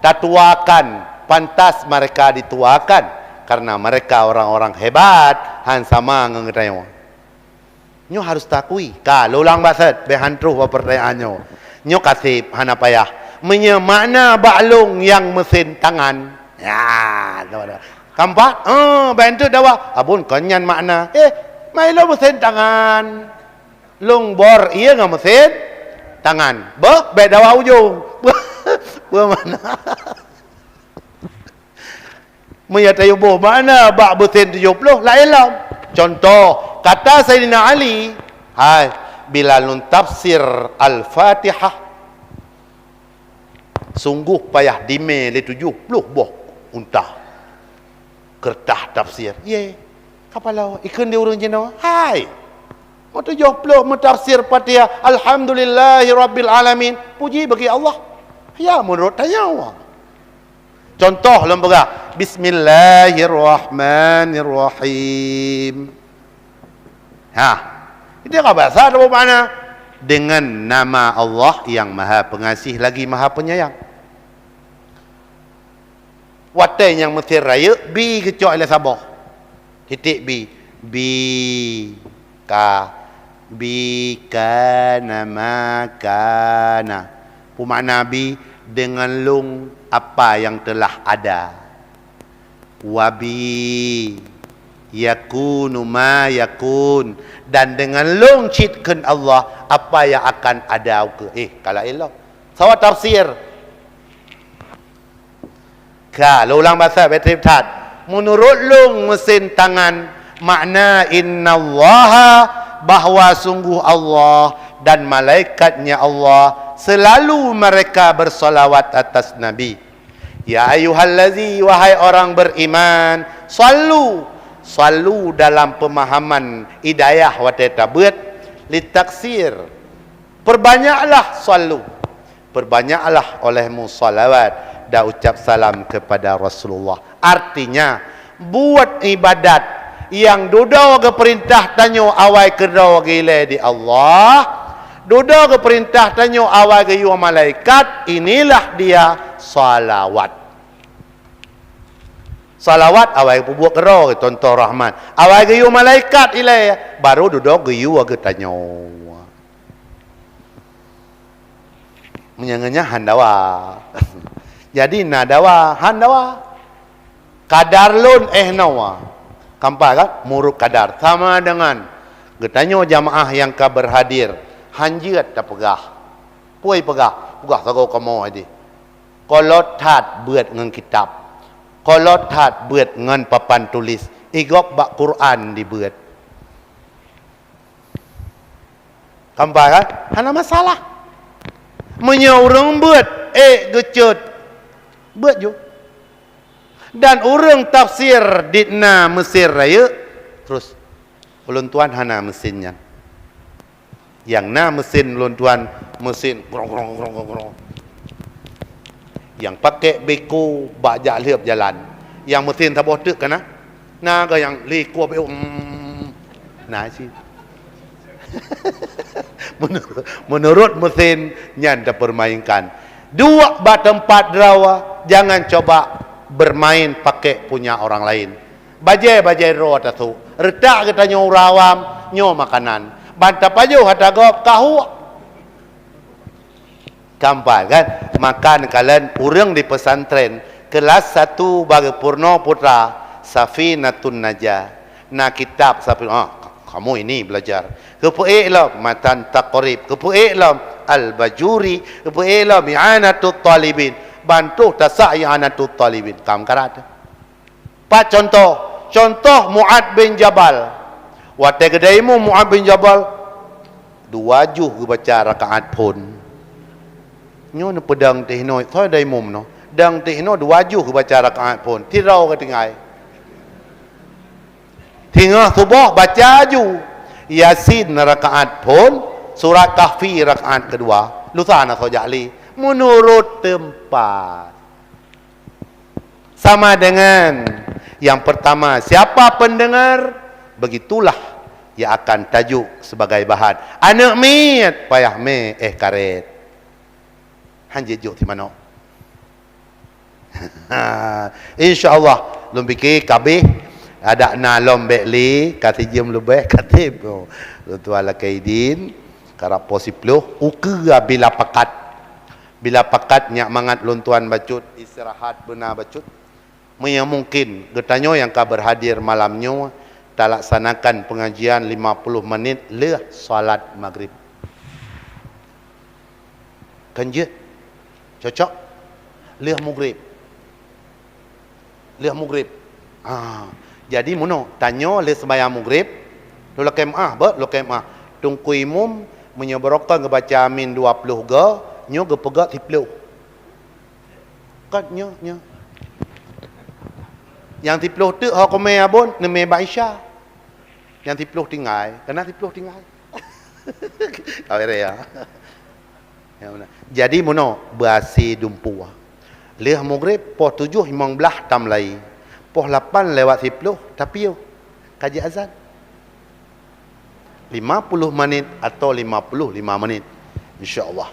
tatuakan pantas mereka dituakan karena mereka orang-orang hebat han sama dengan katanya. Nyo harus takui. Kalau ulang basat, behantruh pertanyaannya. Nyo kasih hana payah. Makna baklung yang mesin tangan. Ya, kampak? Bantu dawa. Abun kanyan makna. Mai lo mesin tangan. Lung bor iya nggak mesin tangan. Bedawa ujung. Mana? Menyatakan mana bak mesin 70 lain lah. Contoh, kata Sayyidina Ali, bila nun tafsir Al-Fatihah, sungguh payah dime le 70 buah unta. Kertas tafsir. Kapalau ikan dia orang jena. Mau 70 mentafsir Fatihah. Alhamdulillahi Rabbil Alamin. Puji bagi Allah. Ya, menurut tanya. Contoh lembaga Bismillahirrahmanirrahim. Itu apa bahasa apa makna? Dengan nama Allah yang Maha Pengasih lagi Maha Penyayang. Watai yang mesti raya bi kecoh ila sabah. Titik bi kana makana. Pemakna bi dengan lung apa yang telah ada. Wabi yakunu ma yakun, dan dengan lung citkan Allah apa yang akan ada ke. Kalau elok sawat tafsir kalau ulang bahasa betul tat menurut lung mesin tangan makna innallaha bahwa sungguh Allah dan malaikatnya Allah selalu mereka bersolawat atas Nabi. Ya ayyuhallazi, wahai orang beriman, sallu dalam pemahaman hidayah watai tabut litaksir, perbanyaklah sallu, perbanyaklah olehmu salawat dan ucap salam kepada Rasulullah. Artinya buat ibadat yang duduk ke perintah tanyo awal kedua gile di Allah, duduk ke perintah tanyo awal ke yu malaikat, inilah dia salawat. Salawat awal ke buat kedua ke tonton rahmat, awal ke yu malaikat ilai baru duduk ke yu ke tanyo. Menyanganya handawa. Jadi nadawa handawa kadar lun nawa. Kampai kan muruk kadar sama dengan getanyo jamaah yang ka berhadir hanjiat tak pegah Puai pegah sagau kamu ini. Kolot tat buat ngan kitab. Kolot tat buat ngan papan tulis. Igok bak Quran dibuat. Kampai kan? Hana masalah. Menyorong buat. Gecut. Buat je. Dan orang tafsir ditna Mesir raya. Terus. Ulun tuan hana mesinnya. Yang na mesin ulun tuan. Mesin. Grong. Yang pakai beko. Bajak liap jalan. Yang mesin tak botek kan? Nah ke yang liku beko. Nah sih. Menurut mesin yang dipermainkan. Dua tempat drawa. Jangan coba bermain pakai punya orang lain. Bajai roh tu. Retak kita nyo rawam, nyo makanan. Bantap aja hata gop kahu. Kampai kan? Makan kalian urang di pesantren kelas 1 bagi Purno Putra Safinatun Najah. Na kitab kamu ini belajar. Kepu'ik lah matan taqrib. Kepu'ik lah al-bajuri. Kepu'ik lah mi'anatul talibin. Bantu tasak i'anatul talibin. Kam karat. Pak contoh Mu'ad bin Jabal. Watai kedaimu Mu'ad bin Jabal 2 juh baca rakaat pun. Nyo ne pedang tehno thoi daimum no. Dang tehno 2 juh baca rakaat pun. Tirau ke tingai. Tinggal subuh baca ju. Yasin rakaat pun. Surat Kahfi rakaat kedua. Lusana sojali. Menurut tempat. Sama dengan yang pertama. Siapa pendengar? Begitulah. Ia akan tajuk sebagai bahan. Anak mit. Payah me. Karet. Hanjit juk di mana? InsyaAllah. Lum fikir kabeh. Ada na lombek li kata jam lebih katib tuan la kaidin kara posiplo ukira bila pakat nyak mangat lontuan bacut istirahat benar bacut mungkin getanyo yang ka berhadir malamnya tak laksanakan pengajian 50 menit le solat maghrib kanjut cocok le maghrib jadi mono tanyo le sembahyang maghrib lo kemah tungkui mum menyebrokan ngebaca amin 20 ge nyo ge pegak tiplu kat nyo yang tiplu tu ha kome abon neme baisha yang tiplu tinggal kena tiplu tinggal awere ya jadi mono basi dumpu le maghrib po 7 15 tam lai Poh 8 lewat 10 tapi yo kaji azan 50 menit atau 55 menit insya-Allah.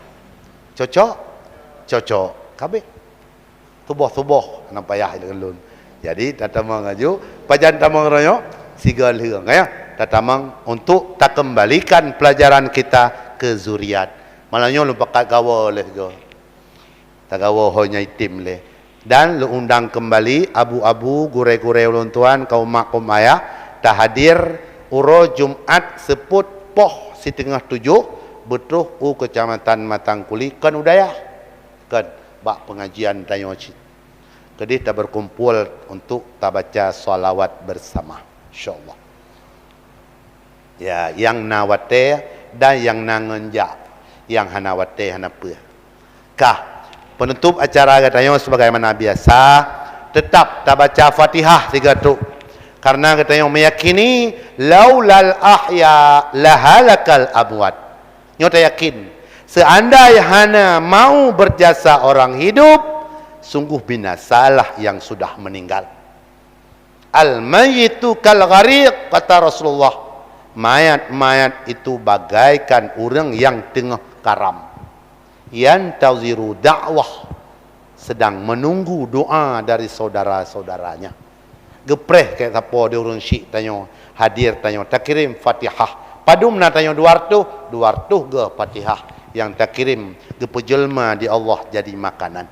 Cocok kabeh. Tubuh nak payah dengan lun. Jadi tatamang aju pajan tamang royo sigal heung ya. Tatamang untuk tak kembalikan pelajaran kita ke zuriat. Malahnya lu pakat gawa leh go. Tak gawa honya itim leh. Dan lu undang kembali abu-abu gure-gure ulun tuan kaum mak kaum ayah tak hadir uro Jumat seput poh 6:30 betuh kecamatan Matangkuli kan udaya kan bak pengajian tayoci kedih tak berkumpul untuk tak baca salawat bersama insyaallah ya yang nawate dan yang nangenja yang hanawate hanapa kah penutup acara katanya sebagaimana biasa tetap tak baca Fatihah 3 tu karena katanya meyakini laulal ahya lahalakal amwat nyata yakin seandainya hana mau berjasa orang hidup sungguh binasalah yang sudah meninggal al mayyitu kal ghariq kata Rasulullah mayat itu bagaikan orang yang tengah karam yantaziru dakwah sedang menunggu doa dari saudara-saudaranya gepreh kayak siapa dia orang syik tanya hadir tanya tak kirim Fatihah padum nak tanya 200 ke Fatihah yang tak kirim ke pejelma di Allah jadi makanan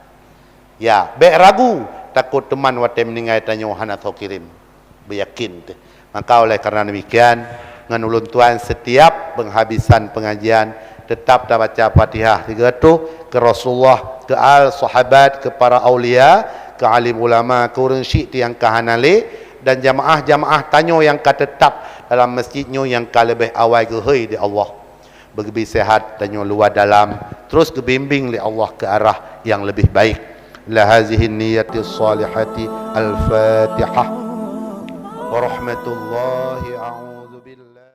ya baik ragu takut teman wate meninggal tanya hana tau kirim beryakin tu maka oleh karena demikian ngan ulun tuan setiap penghabisan pengajian tetap dah baca Fatihah 300 ke Rasulullah, ke al sahabat, ke para aulia, ke alim ulama, ke urang syik yang kahanale, dan jamaah-jamaah tanyo yang ka tetap dalam masjidnyo yang ka lebih awal ke hei di Allah. Bergebi sehat tanyo luar dalam, terus kebimbing li Allah ke arah yang lebih baik. La hazihi niyyati salihati al-Fatihah. Wa rahmatullahi a'lam.